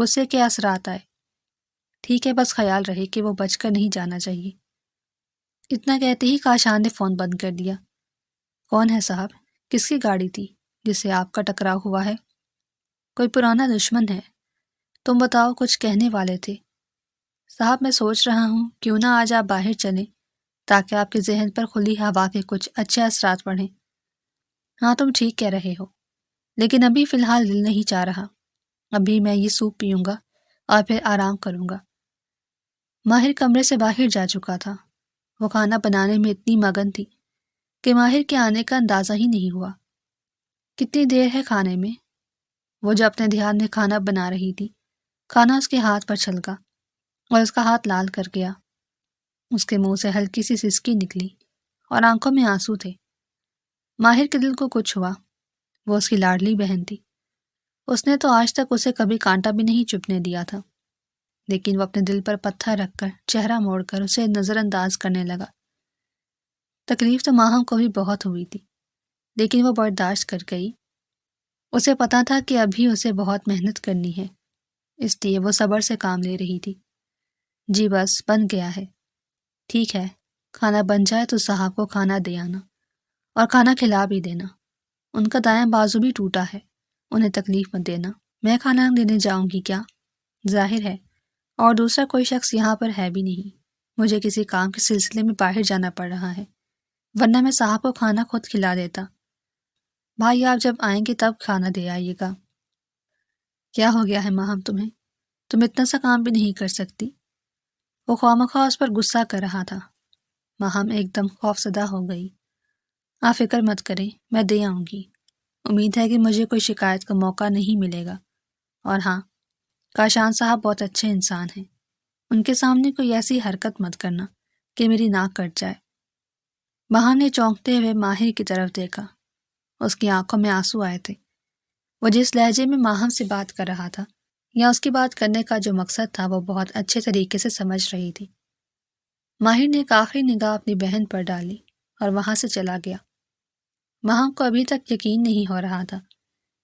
غصے کے اثرات آئے۔ ٹھیک ہے، بس خیال رہے کہ وہ بچ کر نہیں جانا چاہیے۔ اتنا کہتے ہی کاشان نے فون بند کر دیا۔ کون ہے صاحب؟ کس کی گاڑی تھی جس سے آپ کا ٹکراؤ ہوا ہے؟ کوئی پرانا دشمن ہے؟ تم بتاؤ، کچھ کہنے والے تھے۔ صاحب میں سوچ رہا ہوں کیوں نہ آج آپ باہر چلیں تاکہ آپ کے ذہن پر کھلی ہوا کے کچھ اچھے اثرات پڑیں۔ ہاں تم ٹھیک کہہ رہے ہو، لیکن ابھی فی الحال دل نہیں چاہ رہا۔ ابھی میں یہ سوپ پیوں گا اور پھر آرام کروں گا۔ ماہر کمرے سے باہر جا چکا تھا۔ وہ کھانا بنانے میں اتنی مگن تھی کہ ماہر کے آنے کا اندازہ ہی نہیں ہوا۔ کتنی دیر ہے کھانے میں؟ وہ جو اپنے دھیان میں کھانا بنا رہی تھی، کھانا اس کے ہاتھ پر چھلکا اور اس کا ہاتھ لال کر گیا۔ اس کے منہ سے ہلکی سی سسکی نکلی اور آنکھوں میں آنسو تھے۔ ماہر کے دل کو کچھ ہوا۔ وہ اس کی لاڈلی بہن تھی۔ اس نے تو آج تک اسے کبھی کانٹا بھی نہیں چبھنے دیا تھا، لیکن وہ اپنے دل پر پتھر رکھ کر چہرہ موڑ کر اسے نظر انداز کرنے لگا۔ تکلیف تو ماہم کو بھی بہت ہوئی تھی، لیکن وہ برداشت کر گئی۔ اسے پتا تھا کہ ابھی اسے بہت محنت کرنی ہے، اس لیے وہ صبر سے کام لے رہی تھی۔ جی بس بن گیا ہے۔ ٹھیک ہے، کھانا بن جائے تو صاحب کو کھانا دے آنا اور کھانا کھلا بھی دینا۔ ان کا دایاں بازو بھی ٹوٹا ہے، انہیں تکلیف مت دینا۔ میں کھانا دینے جاؤں گی کیا؟ ظاہر ہے، اور دوسرا کوئی شخص یہاں پر ہے بھی نہیں۔ مجھے کسی کام کے سلسلے میں باہر جانا پڑ رہا ہے، ورنہ میں صاحب کو کھانا خود کھلا دیتا۔ بھائی آپ جب آئیں گے تب کھانا دے آئیے گا۔ کیا ہو گیا ہے ماہم تمہیں؟ تم اتنا سا کام بھی نہیں کر سکتی؟ وہ خواہ اس پر غصہ کر رہا تھا۔ ماہم ایک دم خوفزدہ ہو گئی۔ آپ فکر مت کریں، میں دے آؤں گی۔ امید ہے کہ مجھے کوئی شکایت کا موقع نہیں ملے گا۔ اور ہاں، کاشان صاحب بہت اچھے انسان ہیں، ان کے سامنے کوئی ایسی حرکت مت کرنا کہ میری ناک کٹ جائے۔ ماہم نے چونکتے ہوئے ماہر کی طرف دیکھا۔ اس کی آنکھوں میں آنسو آئے تھے۔ وہ جس لہجے میں ماہم سے بات کر رہا تھا یا اس کی بات کرنے کا جو مقصد تھا وہ بہت اچھے طریقے سے سمجھ رہی تھی۔ ماہر نے ایک آخری نگاہ اپنی بہن پر ڈالی اور وہاں سے چلا گیا۔ ماہم کو ابھی تک یقین نہیں ہو رہا تھا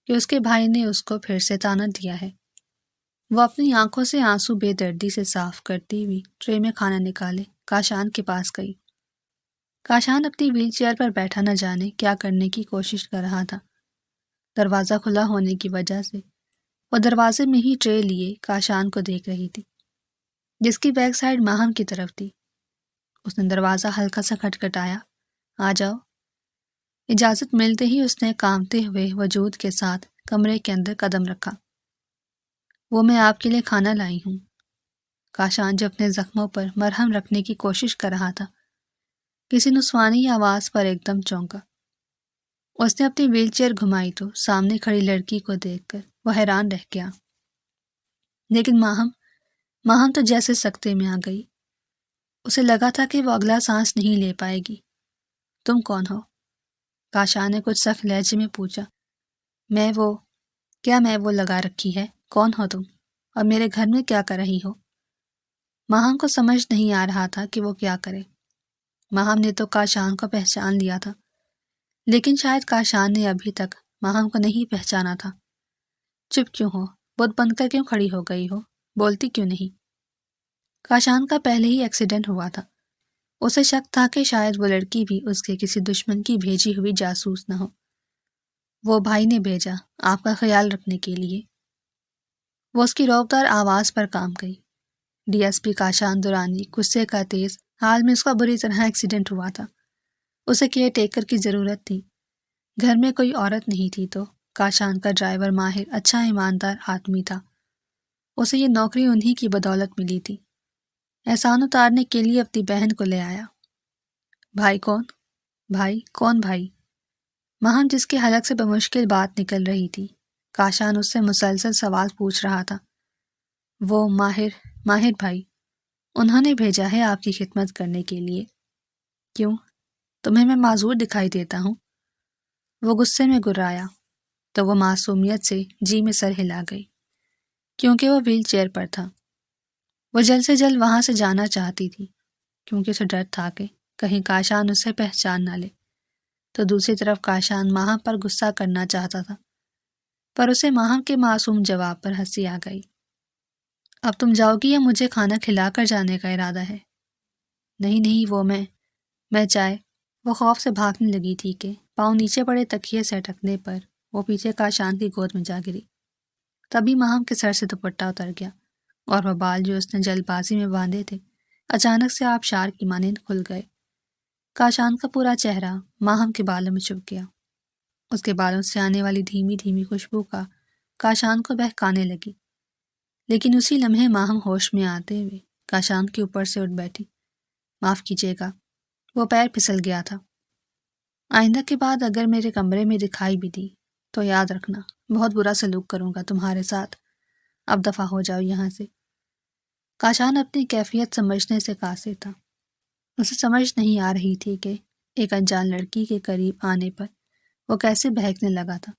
کہ اس کے بھائی نے اس کو پھر سے طعنہ دیا ہے۔ وہ اپنی آنکھوں سے آنسو بے دردی سے صاف کرتی ہوئی ٹرے میں کھانا نکالے کاشان کے پاس گئی۔ کاشان اپنی ویل چیئر پر بیٹھا نہ جانے کیا کرنے کی کوشش کر رہا تھا۔ دروازہ کھلا ہونے کی وجہ سے وہ دروازے میں ہی ٹرے لیے کاشان کو دیکھ رہی تھی، جس کی بیک سائڈ ماہم کی طرف تھی۔ اس نے دروازہ ہلکا سا کھٹکھٹایا۔ آ جاؤ۔ اجازت ملتے ہی اس نے کانپتے ہوئے وجود کے ساتھ کمرے کے اندر قدم رکھا۔ وہ میں آپ کے لیے کھانا لائی ہوں۔ کاشان جو اپنے زخموں پر مرہم رکھنے کی کوشش کر رہا تھا، کسی نسوانی آواز پر ایک دم چونکا۔ اس نے اپنی ویل چیئر گھمائی تو سامنے کھڑی لڑکی کو دیکھ کر وہ حیران رہ گیا۔ لیکن ماہم تو جیسے سکتے میں آ گئی۔ اسے لگا تھا کہ وہ اگلا سانس نہیں لے پائے گی۔ تم کون ہو؟ کاشان نے کچھ سخت لہجے میں پوچھا۔ میں وہ لگا رکھی ہے؟ کون ہو تم؟ اور میرے گھر میں کیا کر رہی ہو؟ ماہم کو سمجھ نہیں آ رہا تھا کہ وہ کیا کرے۔ ماہم نے تو کاشان کو پہچان لیا تھا، لیکن شاید کاشان نے ابھی تک ماہم کو نہیں پہچانا تھا۔ چپ کیوں ہو؟ بت بن کر کیوں کھڑی ہو گئی ہو؟ بولتی کیوں نہیں؟ کاشان کا پہلے ہی ایکسیڈنٹ ہوا تھا۔ اسے شک تھا کہ شاید وہ لڑکی بھی اس کے کسی دشمن کی بھیجی ہوئی جاسوس نہ ہو۔ وہ بھائی نے بھیجا آپ کا خیال رکھنے کے لیے۔ وہ اس کی روبدار آواز پر کام گئی۔ D S P Kashan Durrani غصے کا تیز، حال میں اس کا بری طرح ایکسیڈنٹ ہوا تھا۔ اسے کیئر ٹیکر کی ضرورت تھی۔ گھر میں کوئی عورت نہیں تھی تو کاشان کا ڈرائیور ماہر اچھا ایماندار آدمی تھا۔ اسے یہ نوکری انہی کی بدولت ملی تھی۔ احسان اتارنے کے لیے اپنی بہن کو لے آیا۔ بھائی کون؟ بھائی کون بھائی؟ ماہم جس کے حلق سے بمشکل بات نکل رہی تھی، کاشان اس سے مسلسل سوال پوچھ رہا تھا۔ وہ ماہر بھائی، انہوں نے بھیجا ہے آپ کی خدمت کرنے کے لیے۔ کیوں؟ تمہیں میں معذور دکھائی دیتا ہوں؟ وہ غصے میں گرایا تو وہ معصومیت سے جی میں سر ہلا گئی، کیونکہ وہ ویل چیئر پر تھا۔ وہ جلد سے جلد وہاں سے جانا چاہتی تھی، کیونکہ اسے ڈر تھا کہ کہیں کاشان اسے پہچان نہ لے۔ تو دوسری طرف کاشان ماہم پر غصہ کرنا چاہتا تھا، پر اسے ماہم کے معصوم جواب پر ہنسی آ گئی۔ اب تم جاؤ گی یا مجھے کھانا کھلا کر جانے کا ارادہ ہے؟ نہیں وہ میں چائے۔ وہ خوف سے بھاگنے لگی تھی کہ پاؤں نیچے پڑے تکیے سے اٹکنے پر وہ پیچھے کاشان کی گود میں جا گری۔ تبھی ماہم کے سر سے دوپٹہ اتر گیا اور وہ بال جو اس نے جلد بازی میں باندھے تھے اچانک سے آبشار کی مانند کھل گئے۔ کاشان کا پورا چہرہ ماہم کے بالوں میں چھپ گیا۔ اس کے بالوں سے آنے والی دھیمی دھیمی خوشبو کا کاشان کو بہکانے لگی، لیکن اسی لمحے ماہم ہوش میں آتے ہوئے کاشان کے اوپر سے اٹھ بیٹھی۔ معاف کیجیے گا، وہ پیر پھسل گیا تھا۔ آئندہ کے بعد اگر میرے کمرے میں دکھائی بھی دی تو یاد رکھنا بہت برا سلوک کروں گا تمہارے ساتھ۔ اب دفع ہو جاؤ یہاں سے۔ کاشان اپنی کیفیت سمجھنے سے قاصر تھا۔ اسے سمجھ نہیں آ رہی تھی کہ ایک انجان لڑکی کے قریب آنے پر وہ کیسے بہکنے لگا تھا،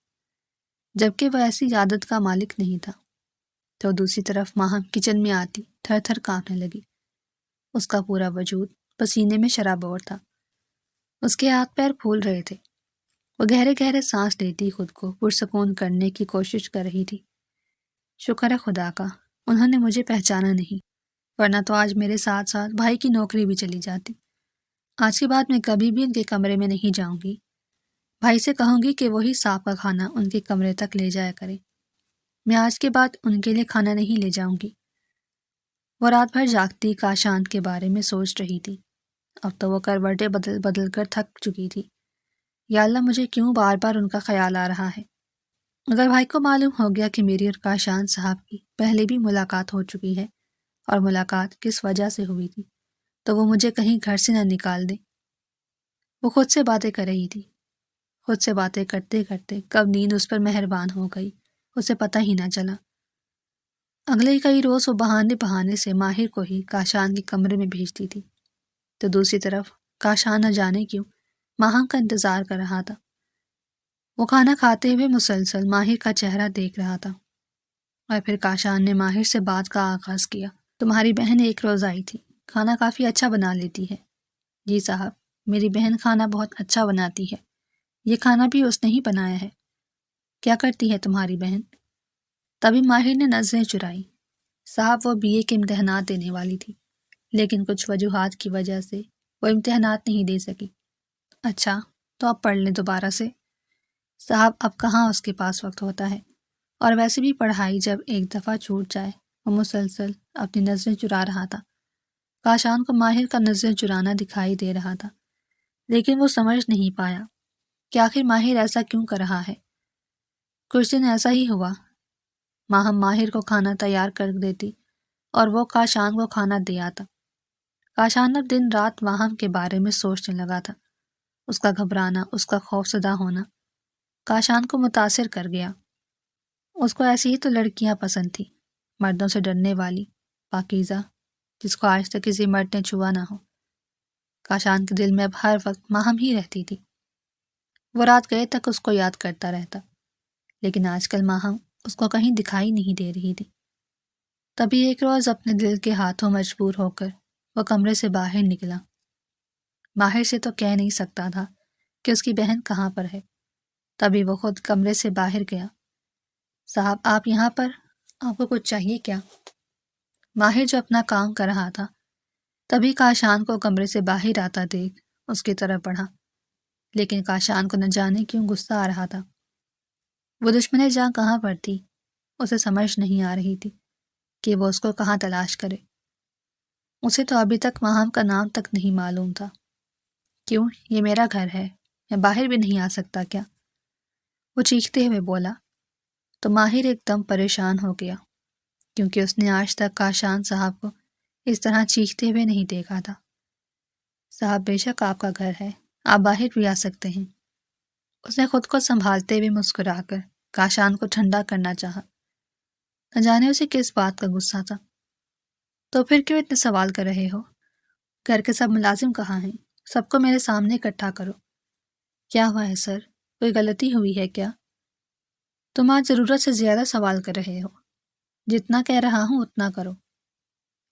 جبکہ وہ ایسی عادت کا مالک نہیں تھا۔ تو دوسری طرف ماہم کچن میں آتی تھر تھر کانپنے لگی۔ اس کا پورا وجود پسینے میں شرابور تھا۔ اس کے ہاتھ پیر پھول رہے تھے۔ وہ گہرے گہرے سانس لیتی خود کو پرسکون کرنے کی کوشش کر رہی تھی۔ شکر ہے خدا کا انہوں نے مجھے پہچانا نہیں، ورنہ تو آج میرے ساتھ ساتھ بھائی کی نوکری بھی چلی جاتی۔ آج کے بعد میں کبھی بھی ان کے کمرے میں نہیں جاؤں گی۔ بھائی سے کہوں گی کہ وہی صاحب کا کھانا ان کے کمرے تک لے جایا کرے۔ میں آج کے بعد ان کے لیے کھانا نہیں لے جاؤں گی۔ وہ رات بھر جاگتی کاشان کے بارے میں سوچ رہی تھی۔ اب تو وہ کروٹیں بدل بدل کر تھک چکی تھی۔ یا اللہ، مجھے کیوں بار بار ان کا خیال آ رہا ہے؟ اگر بھائی کو معلوم ہو گیا کہ میری اور کاشان صاحب کی پہلے بھی ملاقات ہو چکی ہے اور ملاقات کس وجہ سے ہوئی تھی، تو وہ مجھے کہیں گھر سے نہ نکال دے۔ وہ خود سے باتیں کر رہی تھی۔ خود سے باتیں کرتے کرتے کب نیند اس پر مہربان ہو گئی اسے پتہ ہی نہ چلا۔ اگلے کئی روز وہ بہانے بہانے سے ماہر کو ہی کاشان کے کمرے میں بھیجتی تھی، تو دوسری طرف کاشان نہ جانے کیوں ماہم کا انتظار کر رہا تھا۔ وہ کھانا کھاتے ہوئے مسلسل ماہر کا چہرہ دیکھ رہا تھا، اور پھر کاشان نے ماہر سے بات کا آغاز کیا۔ تمہاری بہن ایک روز آئی تھی، کھانا کافی اچھا بنا لیتی ہے۔ جی صاحب، میری بہن کھانا بہت اچھا بناتی ہے۔ یہ کھانا بھی اس نے ہی بنایا ہے۔ کیا کرتی ہے تمہاری بہن؟ تبھی ماہر نے نظریں چرائی۔ صاحب، وہ BA کے امتحانات دینے والی تھی، لیکن کچھ وجوہات کی وجہ سے وہ امتحانات نہیں دے سکی۔ اچھا، تو اب پڑھ لیں دوبارہ سے۔ صاحب، اب کہاں اس کے پاس وقت ہوتا ہے، اور ویسے بھی پڑھائی جب ایک دفعہ چھوٹ جائے۔ وہ مسلسل اپنی نظریں چرا رہا تھا۔ کاشان کو ماہر کا نظریں چرانا دکھائی دے رہا تھا، لیکن وہ سمجھ نہیں پایا کہ آخر ماہر ایسا کیوں کر رہا ہے۔ کچھ دن ایسا ہی ہوا۔ ماہر کو کھانا تیار کر دیتی اور وہ کاشان کو کھانا دے آتا۔ کاشان اب دن رات ماہم کے بارے میں سوچنے لگا تھا۔ اس کا گھبرانا، اس کا خوف زدہ ہونا کاشان کو متاثر کر گیا۔ اس کو ایسی ہی تو لڑکیاں پسند تھی، مردوں سے ڈرنے والی، پاکیزہ، جس کو آج تک کسی مرد نے چھوا نہ ہو۔ کاشان کے دل میں اب ہر وقت ماہم ہی رہتی تھی۔ وہ رات گئے تک اس کو یاد کرتا رہتا، لیکن آج کل ماہم اس کو کہیں دکھائی نہیں دے رہی تھی۔ تبھی ایک روز اپنے دل کے ہاتھوں مجبور ہو کر وہ کمرے سے باہر نکلا۔ ماہر سے تو کہہ نہیں سکتا تھا کہ اس کی بہن کہاں پر ہے۔ تبھی وہ خود کمرے سے باہر گیا۔ صاحب، آپ یہاں پر؟ آپ کو کچھ چاہیے کیا؟ ماہر جو اپنا کام کر رہا تھا تبھی کاشان کو کمرے سے باہر آتا دیکھ اس کی طرف بڑھا، لیکن کاشان کو نہ جانے کیوں غصہ آ رہا تھا۔ وہ دشمن جاں کہاں پر تھی، اسے سمجھ نہیں آ رہی تھی کہ وہ اس کو کہاں تلاش کرے۔ اسے تو ابھی تک ماہم کا نام تک نہیں معلوم تھا۔ کیوں، یہ میرا گھر ہے، میں باہر بھی نہیں آ سکتا کیا؟ وہ چیختے ہوئے بولا۔ تو ماہر ایک دم پریشان ہو گیا، کیونکہ اس نے آج تک کاشان صاحب کو اس طرح چیختے ہوئے نہیں دیکھا تھا۔ صاحب، بے شک آپ کا گھر ہے، آپ باہر بھی آ سکتے ہیں۔ اس نے خود کو سنبھالتے ہوئے مسکرا کر کاشان کو ٹھنڈا کرنا چاہا۔ نہ جانے اسے کس بات کا غصہ تھا۔ تو پھر کیوں اتنے سوال کر رہے ہو؟ گھر کے سب ملازم کہاں ہیں؟ سب کو میرے سامنے اکٹھا کرو۔ کیا ہوا ہے سر؟ کوئی غلطی ہوئی ہے کیا؟ تم آج ضرورت سے زیادہ سوال کر رہے ہو۔ جتنا کہہ رہا ہوں اتنا کرو۔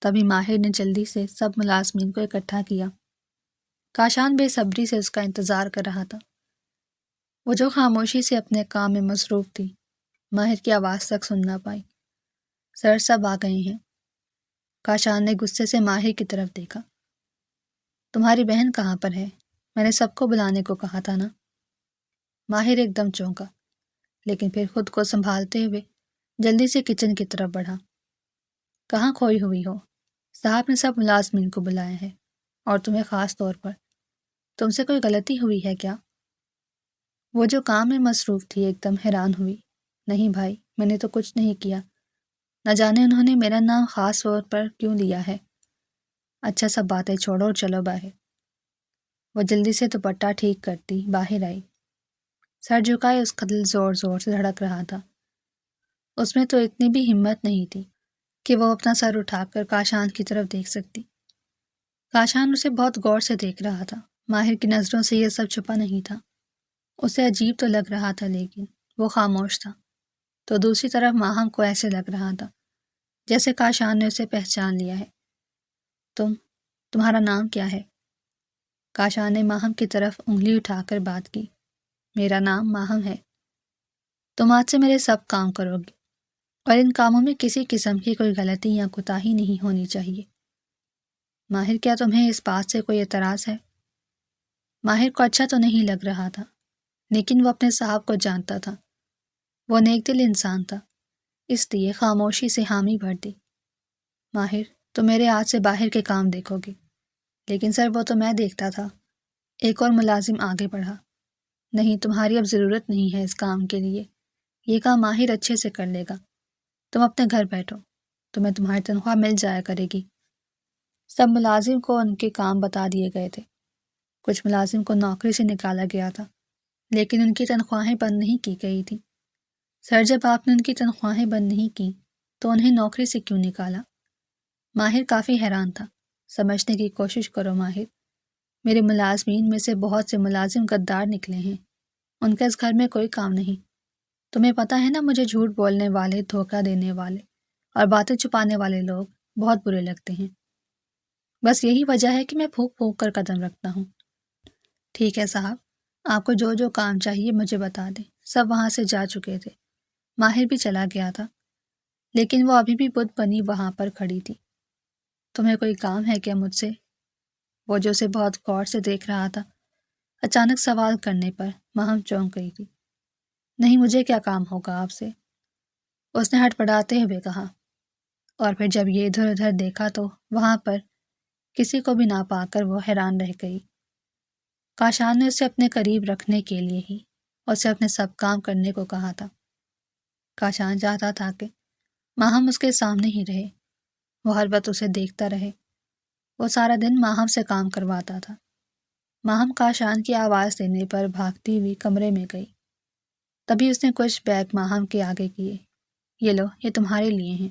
تبھی ماہر نے جلدی سے سب ملازمین کو اکٹھا کیا۔ کاشان بے صبری سے اس کا انتظار کر رہا تھا۔ وہ جو خاموشی سے اپنے کام میں مصروف تھی، ماہر کی آواز تک سن نہ پائی۔ سر، سب آ گئے ہیں۔ کاشان نے غصے سے ماہر کی طرف دیکھا۔ تمہاری بہن کہاں پر ہے؟ میں نے سب کو بلانے کو کہا تھا نا۔ ماہر ایک دم چونکا، لیکن پھر خود کو سنبھالتے ہوئے جلدی سے کچن کی طرف بڑھا۔ کہاں کھوئی ہوئی ہو؟ صاحب نے سب ملازمین کو بلایا ہے، اور تمہیں خاص طور پر۔ تم سے کوئی غلطی ہوئی ہے کیا؟ وہ جو کام میں مصروف تھی ایک دم حیران ہوئی۔ نہیں بھائی، میں نے تو کچھ نہیں کیا۔ نہ جانے انہوں نے میرا نام خاص طور پر کیوں لیا ہے۔ اچھا، سب باتیں چھوڑو اور چلو باہر۔ وہ جلدی سے دوپٹہ ٹھیک کرتی باہر آئی۔ سر جھکائے اس کا دل زور زور سے دھڑک رہا تھا۔ اس میں تو اتنی بھی ہمت نہیں تھی کہ وہ اپنا سر اٹھا کر کاشان کی طرف دیکھ سکتی۔ کاشان اسے بہت غور سے دیکھ رہا تھا۔ ماہر کی نظروں سے یہ سب چھپا نہیں تھا۔ اسے عجیب تو لگ رہا تھا، لیکن وہ خاموش تھا۔ تو دوسری طرف ماہم کو ایسے لگ رہا تھا جیسے کاشان نے اسے پہچان لیا ہے۔ تمہارا نام کیا ہے؟ کاشان نے ماہم کی طرف انگلی اٹھا کر بات کی۔ میرا نام ماہم ہے۔ تم آج سے میرے سب کام کرو گی، اور ان کاموں میں کسی قسم کی کوئی غلطی یا کوتاہی نہیں ہونی چاہیے۔ ماہر، کیا تمہیں اس بات سے کوئی اعتراض ہے؟ ماہر کو اچھا تو نہیں لگ رہا تھا، لیکن وہ اپنے صاحب کو جانتا تھا۔ وہ نیک دل انسان تھا، اس لیے خاموشی سے حامی بھر دی۔ ماہر، تم میرے آج سے باہر کے کام دیکھو گے۔ لیکن سر، وہ تو میں دیکھتا تھا۔ ایک اور ملازم آگے بڑھا۔ نہیں، تمہاری اب ضرورت نہیں ہے اس کام کے لیے۔ یہ کام ماہر اچھے سے کر لے گا۔ تم اپنے گھر بیٹھو، تمہیں تمہاری تنخواہ مل جایا کرے گی۔ سب ملازم کو ان کے کام بتا دیے گئے تھے۔ کچھ ملازم کو نوکری سے نکالا گیا تھا، لیکن ان کی تنخواہیں بند نہیں کی گئی تھیں۔ سر، جب آپ نے ان کی تنخواہیں بند نہیں کی تو انہیں نوکری سے کیوں نکالا؟ ماہر کافی حیران تھا۔ سمجھنے کی کوشش کرو ماہر، میرے ملازمین میں سے بہت سے ملازم غدار نکلے ہیں۔ ان کا اس گھر میں کوئی کام نہیں۔ تمہیں پتہ ہے نا، مجھے جھوٹ بولنے والے، دھوکہ دینے والے اور باتیں چھپانے والے لوگ بہت برے لگتے ہیں۔ بس یہی وجہ ہے کہ میں پھونک پھونک کر قدم رکھتا ہوں۔ ٹھیک ہے صاحب، آپ کو جو جو کام چاہیے مجھے بتا دیں۔ سب وہاں سے جا چکے تھے۔ ماہر بھی چلا گیا تھا، لیکن وہ ابھی بھی بت بنی وہاں پر کھڑی تھی۔ تمہیں کوئی کام ہے کیا مجھ سے؟ وہ جو اسے بہت غور سے دیکھ رہا تھا، اچانک سوال کرنے پر ماہم چونک گئی تھی۔ نہیں، مجھے کیا کام ہوگا آپ سے؟ اس نے ہڑبڑاتے ہوئے کہا، اور پھر جب یہ ادھر ادھر دیکھا تو وہاں پر کسی کو بھی نہ پا کر وہ حیران رہ گئی۔ کاشان نے اسے اپنے قریب رکھنے کے لیے ہی اسے اپنے سب کام کرنے کو کہا تھا۔ کاشان چاہتا تھا کہ ماہم اس کے سامنے ہی رہے، وہ ہر وقت اسے دیکھتا رہے۔ وہ سارا دن ماہم سے کام کرواتا تھا۔ ماہم کاشان کی آواز دینے پر بھاگتی ہوئی کمرے میں گئی۔ تبھی اس نے کچھ بیگ ماہم کے آگے کیے۔ یہ لو، یہ تمہارے لیے ہیں۔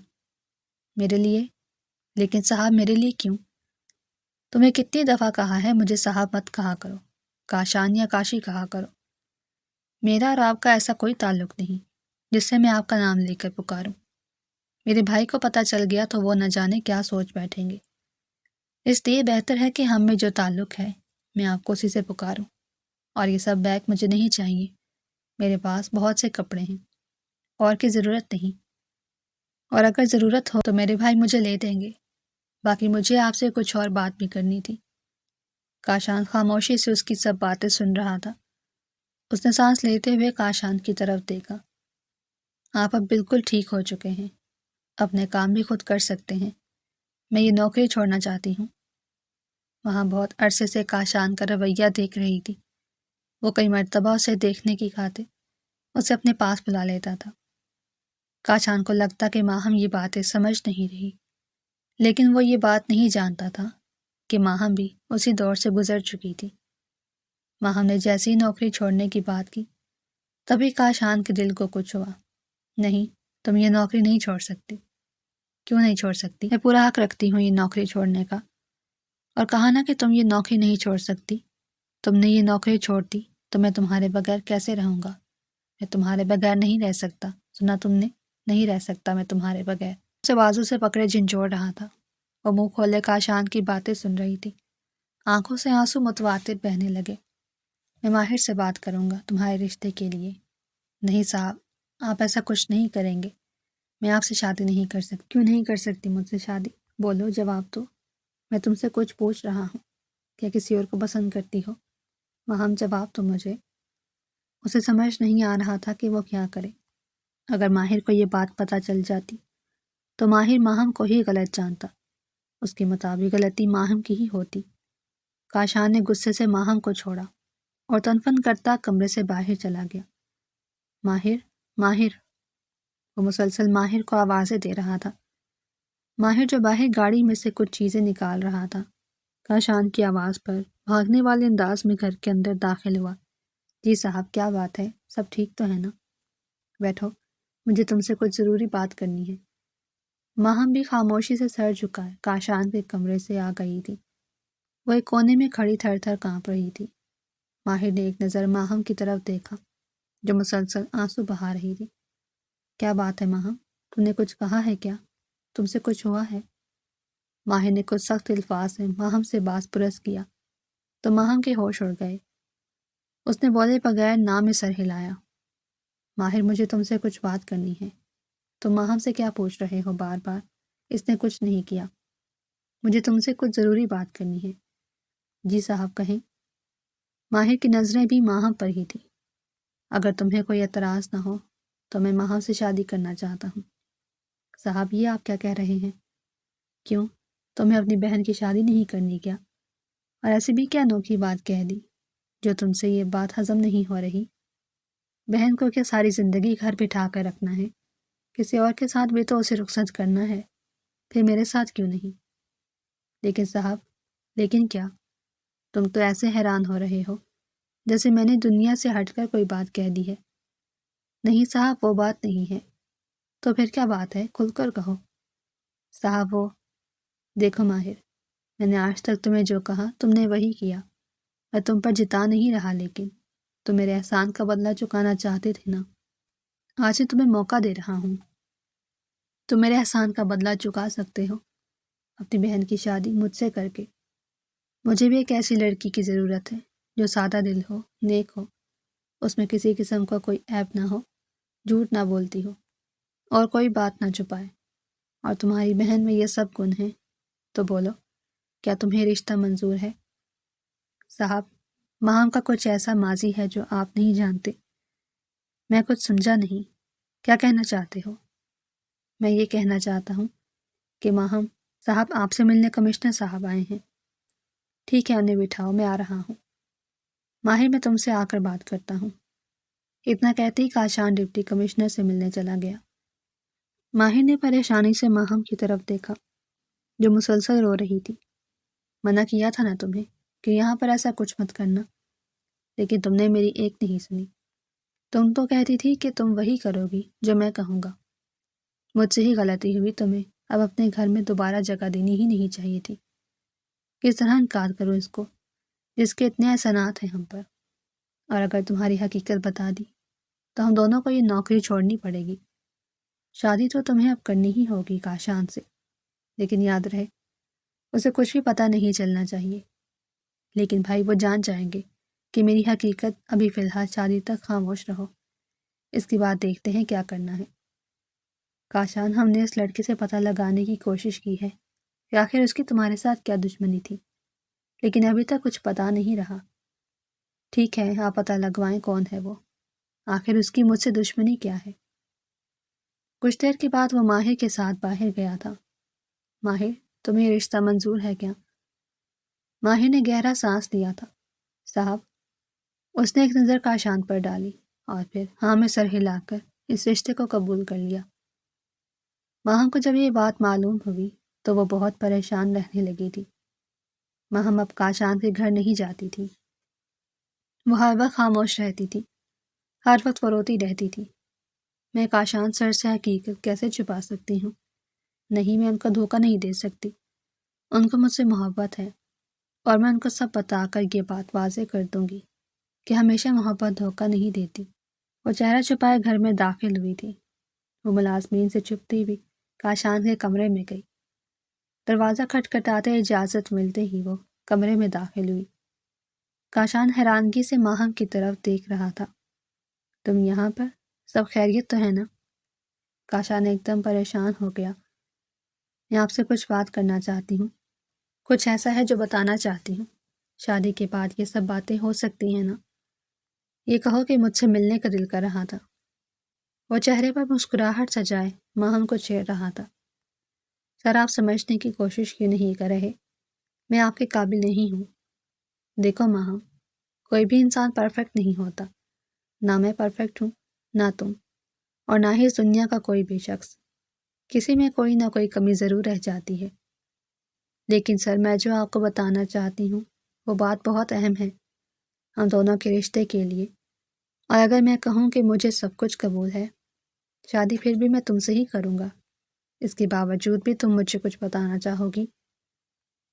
میرے لیے؟ لیکن صاحب، میرے لیے کیوں؟ تمہیں کتنی دفعہ کہا ہے مجھے صاحب مت کہا کرو، کاشان یا کاشی کہا کرو۔ میرا اور آپ کا ایسا کوئی تعلق نہیں جس سے میں آپ کا نام لے کر پکاروں۔ میرے بھائی کو پتہ چل گیا تو وہ نہ جانے کیا سوچ بیٹھیں گے۔ اس لیے بہتر ہے کہ ہم میں جو تعلق ہے میں آپ کو اسی سے پکاروں۔ اور یہ سب بیگ مجھے نہیں چاہیے، میرے پاس بہت سے کپڑے ہیں، اور کی ضرورت نہیں۔ اور اگر ضرورت ہو تو میرے بھائی مجھے لے دیں گے۔ باقی مجھے آپ سے کچھ اور بات بھی کرنی تھی۔ کاشان خاموشی سے اس کی سب باتیں سن رہا تھا۔ اس نے سانس لیتے ہوئے کاشان کی طرف دیکھا۔ آپ اب بالکل ٹھیک ہو چکے ہیں، اپنے کام بھی خود کر سکتے ہیں۔ میں یہ نوکری چھوڑنا چاہتی ہوں۔ وہاں بہت عرصے سے کاشان کا رویہ دیکھ رہی تھی۔ وہ کئی مرتبہ اسے دیکھنے کی خاطر اسے اپنے پاس بلا لیتا تھا۔ کاشان کو لگتا کہ ماہم یہ باتیں سمجھ نہیں رہی، لیکن وہ یہ بات نہیں جانتا تھا کہ ماہم بھی اسی دور سے گزر چکی تھی۔ ماہم نے جیسی نوکری چھوڑنے کی بات کی، تبھی کاشان کے دل کو کچھ ہوا۔ نہیں، تم یہ نوکری نہیں چھوڑ سکتی۔ کیوں نہیں چھوڑ سکتی؟ میں پورا حق رکھتی ہوں یہ نوکری چھوڑنے کا۔ اور کہا نا کہ تم یہ نوکری نہیں چھوڑ سکتی۔ تم نے یہ نوکری چھوڑ دی تو میں تمہارے بغیر کیسے رہوں گا؟ میں تمہارے بغیر نہیں رہ سکتا۔ سنا تم نے؟ نہیں رہ سکتا میں تمہارے بغیر۔ اسے بازو سے پکڑے جھنجھوڑ رہا تھا۔ وہ منہ کھولے کاشان کی باتیں سن رہی تھی۔ آنکھوں سے آنسو متواتر بہنے لگے۔ میں ماہر سے بات کروں گا تمہارے رشتے کے لیے۔ نہیں صاحب، آپ ایسا کچھ نہیں کریں گے۔ میں آپ سے شادی نہیں کر سکتی۔ کیوں نہیں کر سکتی مجھ سے شادی؟ بولو، جواب دو، میں تم سے کچھ پوچھ رہا ہوں، کیا کسی اور کو پسند کرتی ہو؟ ماہم، جواب دو مجھے۔ اسے سمجھ نہیں آ رہا تھا کہ وہ کیا کرے۔ اگر ماہر کو یہ بات پتہ چل جاتی تو ماہر ماہم کو ہی غلط جانتا، اس کے مطابق غلطی ماہم کی ہی ہوتی۔ کاشان نے غصے سے ماہم کو چھوڑا اور تنفن کرتا کمرے سے باہر چلا گیا۔ ماہر، ماہر، وہ مسلسل ماہر کو آوازیں دے رہا تھا۔ ماہر جو باہر گاڑی میں سے کچھ چیزیں نکال رہا تھا، کاشان کی آواز پر بھاگنے والے انداز میں گھر کے اندر داخل ہوا۔ جی صاحب، کیا بات ہے؟ سب ٹھیک تو ہے نا؟ بیٹھو، مجھے تم سے کچھ ضروری بات کرنی ہے۔ ماہم بھی خاموشی سے سر جھکائے کاشان کے کمرے سے آ گئی تھی۔ وہ ایک کونے میں کھڑی تھر تھر کانپ رہی تھی۔ ماہر نے ایک نظر ماہم کی طرف دیکھا جو مسلسل آنسو بہا رہی تھی۔ کیا بات ہے ماہم؟ تم نے کچھ کہا ہے کیا؟ تم سے کچھ ہوا ہے؟ ماہر نے کچھ سخت الفاظ میں ماہم سے باز پرس کیا تو ماہم کے ہوش اڑ گئے۔ اس نے بولے بغیر نام میں سر ہلایا۔ ماہر، مجھے تم سے کچھ بات کرنی ہے۔ تم ماہم سے کیا پوچھ رہے ہو بار بار؟ اس نے کچھ نہیں کیا۔ مجھے تم سے کچھ ضروری بات کرنی ہے۔ جی صاحب، کہیں۔ ماہر کی نظریں بھی ماہم پر ہی تھیں۔ اگر تمہیں کوئی اعتراض نہ ہو تو میں ماہم سے شادی کرنا چاہتا ہوں۔ صاحب، یہ آپ کیا کہہ رہے ہیں؟ کیوں، تمہیں اپنی بہن کی شادی نہیں کرنی کیا؟ اور ایسی بھی کیا انوکھی بات کہہ دی جو تم سے یہ بات ہضم نہیں ہو رہی؟ بہن کو کیا ساری زندگی گھر بٹھا کر رکھنا ہے؟ کسی اور کے ساتھ بھی تو اسے رخصت کرنا ہے، پھر میرے ساتھ کیوں نہیں؟ لیکن صاحب، لیکن کیا؟ تم تو ایسے حیران ہو رہے ہو جیسے میں نے دنیا سے ہٹ کر کوئی بات کہہ دی ہے۔ نہیں صاحب، وہ بات نہیں ہے۔ تو پھر کیا بات ہے؟ کھل کر کہو۔ صاحب، وہ دیکھو ماہر، میں نے آج تک تمہیں جو کہا تم نے وہی کیا۔ میں تم پر جتا نہیں رہا، لیکن تم میرے احسان کا بدلہ چکانا چاہتے تھے نا۔ آج میں تمہیں موقع دے رہا ہوں، تم میرے احسان کا بدلہ چکا سکتے ہو اپنی بہن کی شادی مجھ سے کر کے۔ مجھے بھی ایک ایسی لڑکی کی ضرورت ہے جو سادہ دل ہو، نیک ہو، اس میں کسی قسم کا کوئی عیب نہ ہو، جھوٹ نہ بولتی ہو اور کوئی بات نہ چھپائے۔ اور تمہاری بہن میں یہ سب گن ہیں، تو بولو، کیا تمہیں رشتہ منظور ہے؟ صاحب، ماہم کا کچھ ایسا ماضی ہے جو آپ نہیں جانتے۔ میں کچھ سمجھا نہیں، کیا کہنا چاہتے ہو؟ میں یہ کہنا چاہتا ہوں کہ ماہم صاحب آپ سے ملنے کمشنر صاحب آئے ہیں۔ ٹھیک ہے، انہیں بٹھاؤ، میں آ رہا ہوں۔ ماہر، میں تم سے آ کر بات کرتا ہوں۔ اتنا کہتے ہی کاشان ڈپٹی کمشنر سے ملنے چلا گیا۔ ماہر نے پریشانی سے ماہم کی طرف دیکھا جو مسلسل رو رہی تھی۔ منع کیا تھا نا تمہیں کہ یہاں پر ایسا کچھ مت کرنا، لیکن تم نے میری ایک نہیں سنی۔ تم تو کہتی تھی کہ تم وہی کرو گی جو میں کہوں گا۔ مجھ سے ہی غلطی ہوئی، تمہیں اب اپنے گھر میں دوبارہ جگہ دینی ہی نہیں چاہیے تھی۔ کس طرح انکار کروں اس کو جس کے اتنے احسانات ہیں ہم پر؟ اور اگر تمہاری حقیقت بتا دی تو ہم دونوں کو یہ نوکری چھوڑنی پڑے گی۔ شادی تو تمہیں اب کرنی ہی ہوگی کاشان سے، لیکن یاد رہے اسے کچھ بھی پتہ نہیں چلنا چاہیے۔ لیکن بھائی، وہ جان جائیں گے کہ میری حقیقت ابھی فی الحال شادی تک خاموش رہو، اس کے بعد دیکھتے ہیں کیا کرنا ہے۔ کاشان، ہم نے اس لڑکے سے پتہ لگانے کی کوشش کی ہے کہ آخر اس کی تمہارے ساتھ کیا دشمنی تھی، لیکن ابھی تک کچھ پتہ نہیں رہا۔ ٹھیک ہے، آپ پتہ لگوائیں کون ہے وہ، آخر اس کی مجھ سے دشمنی کیا ہے۔ کچھ دیر کے بعد وہ ماہر کے ساتھ باہر گیا تھا۔ ماہر، تمہیں یہ رشتہ منظور ہے کیا؟ ماہر نے گہرا سانس لیا تھا۔ صاحب، اس نے ایک نظر کاشان پر ڈالی اور پھر ہاں میں سر ہلا کر اس رشتے کو قبول کر لیا۔ ماہم کو جب یہ بات معلوم ہوئی تو وہ بہت پریشان رہنے لگی تھی۔ ماہم اب کاشان کے گھر نہیں جاتی تھی۔ وہ ہر وقت خاموش رہتی تھی، ہر وقت وہ روتی رہتی تھی۔ میں کاشان سر سے حقیقت کیسے چھپا سکتی ہوں؟ نہیں، میں ان کا دھوکہ نہیں دے سکتی۔ ان کو مجھ سے محبت ہے اور میں ان کو سب بتا کر یہ بات واضح کر دوں گی کہ ہمیشہ محبت دھوکہ نہیں دیتی۔ وہ چہرہ چھپائے گھر میں داخل ہوئی تھی۔ وہ ملازمین سے چھپتی ہوئی کاشان کے کمرے میں گئی۔ دروازہ کھٹکھٹاتے اجازت ملتے ہی وہ کمرے میں داخل ہوئی۔ کاشان حیرانگی سے ماہم کی طرف دیکھ رہا تھا۔ تم یہاں پر؟ سب خیریت تو ہے نا؟ کاشان ایک دم پریشان ہو گیا۔ میں آپ سے کچھ بات کرنا چاہتی ہوں، کچھ ایسا ہے جو بتانا چاہتی ہوں۔ شادی کے بعد یہ سب باتیں ہو سکتی ہیں نا؟ یہ کہو کہ مجھ سے ملنے کا دل کر رہا تھا۔ وہ چہرے پر مسکراہٹ سجائے ماہم کو چھیڑ رہا تھا۔ سر آپ سمجھنے کی کوشش کیوں نہیں کر رہے؟ میں آپ کے قابل نہیں ہوں۔ دیکھو ماہم، کوئی بھی انسان پرفیکٹ نہیں ہوتا، نہ میں پرفیکٹ ہوں، نہ تم، اور نہ ہی اس دنیا کا کوئی بھی شخص۔ کسی میں کوئی نہ کوئی کمی ضرور رہ جاتی ہے۔ لیکن سر میں جو آپ کو بتانا چاہتی ہوں وہ بات بہت اہم ہے ہم دونوں کے رشتے کے لیے، اور اگر میں کہوں کہ مجھے سب کچھ قبول ہے، شادی پھر بھی میں تم سے ہی کروں گا، اس کے باوجود بھی تم مجھے کچھ بتانا چاہو گی؟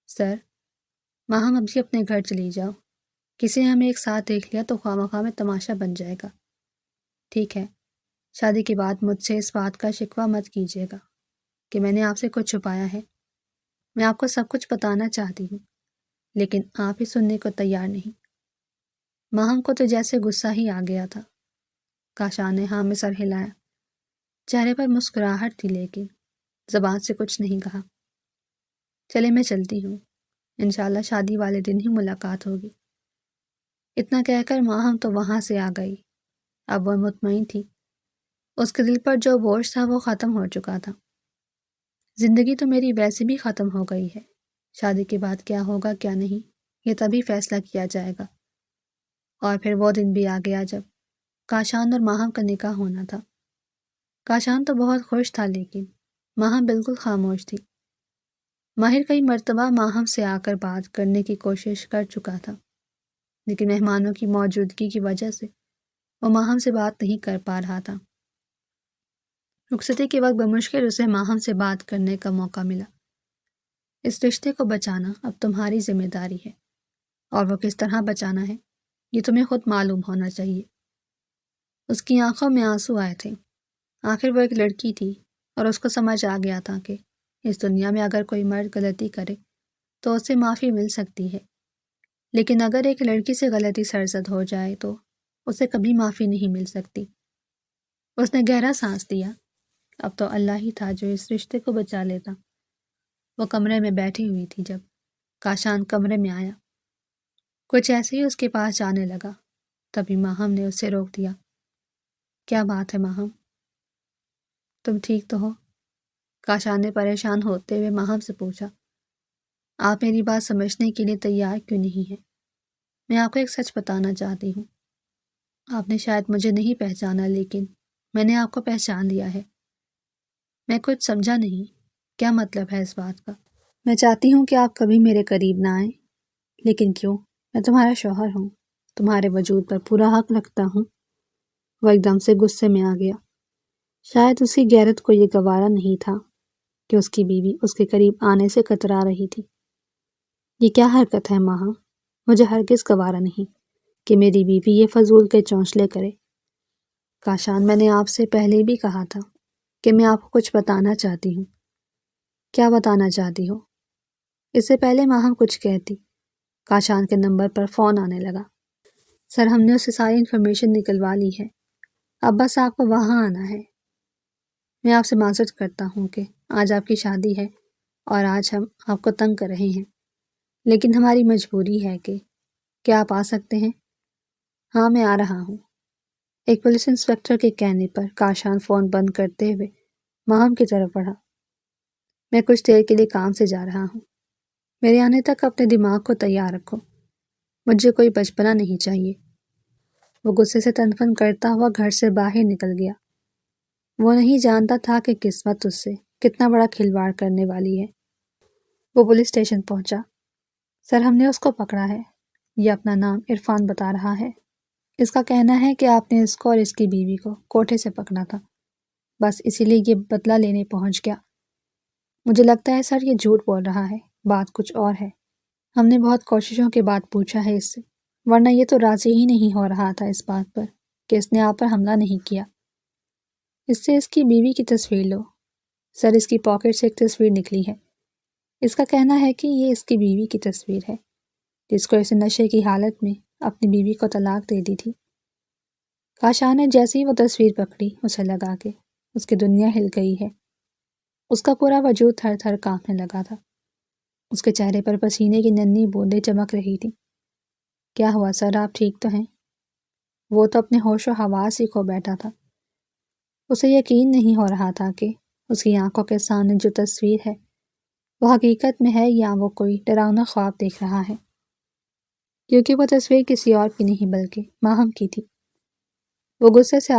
سر، ماہم ابھی اپنے گھر چلی جاؤ، کسی نے ہمیں ایک ساتھ دیکھ لیا تو خواہ میں تماشا بن جائے گا۔ ٹھیک ہے، شادی کے بعد مجھ سے اس بات کا شکوہ مت کیجیے گا کہ میں نے آپ سے کچھ چھپایا ہے۔ میں آپ کو سب کچھ بتانا چاہتی ہوں، لیکن آپ ہی سننے کو تیار نہیں۔ ماہم کو تو جیسے غصہ ہی آ گیا تھا۔ کاشان نے ہاں میں سر ہلایا۔ چہرے پر مسکراہٹ تھی لیکن زبان سے کچھ نہیں کہا۔ چلے میں چلتی ہوں، انشاءاللہ شادی والے دن ہی ملاقات ہوگی۔ اتنا کہہ کر ماہم تو وہاں سے آ گئی۔ اب وہ مطمئن تھی، اس کے دل پر جو بوجھ تھا وہ ختم ہو چکا تھا۔ زندگی تو میری ویسے بھی ختم ہو گئی ہے، شادی کے بعد کیا ہوگا کیا نہیں یہ تبھی فیصلہ کیا جائے گا۔ اور پھر وہ دن بھی آ گیا جب کاشان اور ماہم کا نکاح ہونا تھا۔ کاشان تو بہت خوش تھا لیکن ماہم بالکل خاموش تھی۔ ماہر کئی مرتبہ ماہم سے آ کر بات کرنے کی کوشش کر چکا تھا، لیکن مہمانوں کی موجودگی کی وجہ سے وہ ماہم سے بات نہیں کر پا رہا تھا۔ رخصتی کے وقت بمشکل اسے ماہم سے بات کرنے کا موقع ملا۔ اس رشتے کو بچانا اب تمہاری ذمہ داری ہے، اور وہ کس طرح بچانا ہے یہ تمہیں خود معلوم ہونا چاہیے۔ اس کی آنکھوں میں آنسو آئے تھے۔ آخر وہ ایک لڑکی تھی اور اس کو سمجھ آ گیا تھا کہ اس دنیا میں اگر کوئی مرد غلطی کرے تو اسے معافی مل سکتی ہے، لیکن اگر ایک لڑکی سے غلطی سرزد ہو جائے تو اسے کبھی معافی نہیں مل سکتی۔ اس نے گہرا سانس لیا۔ اب تو اللہ ہی تھا جو اس رشتے کو بچا لیتا۔ وہ کمرے میں بیٹھی ہوئی تھی جب کاشان کمرے میں آیا۔ کچھ ایسے ہی اس کے پاس جانے لگا، تبھی ماہم نے اسے روک دیا۔ کیا بات ہے ماہم، تم ٹھیک تو ہو؟ کاشان نے پریشان ہوتے ہوئے ماہم سے پوچھا۔ آپ میری بات سمجھنے کے لیے تیار کیوں نہیں ہیں؟ میں آپ کو ایک سچ بتانا چاہتی ہوں۔ آپ نے شاید مجھے نہیں پہچانا لیکن میں نے آپ کو پہچان لیا ہے۔ میں کچھ سمجھا نہیں، کیا مطلب ہے اس بات کا؟ میں چاہتی ہوں کہ آپ کبھی میرے قریب نہ آئیں، لیکن کیوں؟ میں تمہارا شوہر ہوں، تمہارے وجود پر پورا حق رکھتا ہوں۔ وہ ایک دم سے غصے میں آ گیا۔ شاید اس کی غیرت کو یہ گوارا نہیں تھا کہ اس کی بیوی اس کے قریب آنے سے کترا رہی تھی۔ یہ کیا حرکت ہے ماہم؟ مجھے ہرگز گوارا نہیں کہ میری بیوی یہ فضول کے چونچلے کرے۔ کاشان، میں نے آپ سے پہلے بھی کہا تھا کہ میں آپ کو کچھ بتانا چاہتی ہوں۔ کیا بتانا چاہتی ہو؟ اس سے پہلے ماہم کچھ کہتی، کاشان کے نمبر پر فون آنے لگا۔ سر، ہم نے اس سے ساری انفارمیشن نکلوا لی ہے، اب بس آپ کو وہاں آنا ہے۔ میں آپ سے معذرت کرتا ہوں کہ آج آپ کی شادی ہے اور آج ہم آپ کو تنگ کر رہے ہیں، لیکن ہماری مجبوری ہے کہ کیا آپ آ سکتے ہیں؟ ہاں میں آ رہا ہوں۔ ایک پولیس انسپکٹر کے کہنے پر کاشان فون بند کرتے ہوئے ماہم کی طرف بڑھا۔ میں کچھ دیر کے لیے کام سے جا رہا ہوں، میرے آنے تک اپنے دماغ کو تیار رکھو، مجھے کوئی بچپنا نہیں چاہیے۔ وہ غصے سے تنفن کرتا ہوا گھر سے باہر نکل گیا۔ وہ نہیں جانتا تھا کہ قسمت اس سے کتنا بڑا کھلواڑ کرنے والی ہے۔ وہ پولیس اسٹیشن پہنچا۔ سر، ہم نے اس کو پکڑا ہے، یہ اپنا نام عرفان بتا رہا ہے۔ اس کا کہنا ہے کہ آپ نے اس کو اور اس کی بیوی کو کوٹھے سے پکڑا تھا، بس اسی لیے یہ بدلہ لینے پہنچ گیا۔ مجھے لگتا ہے سر یہ جھوٹ بول رہا ہے، بات کچھ اور ہے۔ ہم نے بہت کوششوں کے بعد پوچھا ہے اس سے، ورنہ یہ تو راضی ہی نہیں ہو رہا تھا اس بات پر کہ اس نے آپ پر حملہ نہیں کیا۔ اس سے اس کی بیوی کی تصویر لو۔ سر، اس کی پاکٹ سے ایک تصویر نکلی ہے۔ اس کا کہنا ہے کہ یہ اس کی بیوی کی تصویر ہے جس کو اس نے نشے کی حالت میں اپنی بیوی کو طلاق دے دی تھی۔ کاشان نے جیسے ہی وہ تصویر پکڑی اسے لگا کہ اس کی دنیا ہل گئی ہے۔ اس کا پورا وجود تھر تھر کانپنے لگا تھا۔ اس کے چہرے پر پسینے کی ننھی بوندیں چمک رہی تھیں۔ کیا ہوا سر، آپ ٹھیک تو ہیں؟ وہ تو اپنے ہوش و حواس ہی کھو بیٹھا تھا۔ اسے یقین نہیں ہو رہا تھا کہ اس کی آنکھوں کے سامنے جو تصویر ہے وہ حقیقت میں ہے یا وہ کوئی ڈراؤنا خواب دیکھ رہا ہے، کیونکہ وہ تصویر کسی اور کی نہیں بلکہ ماہم کی تھی۔ وہ غصے سے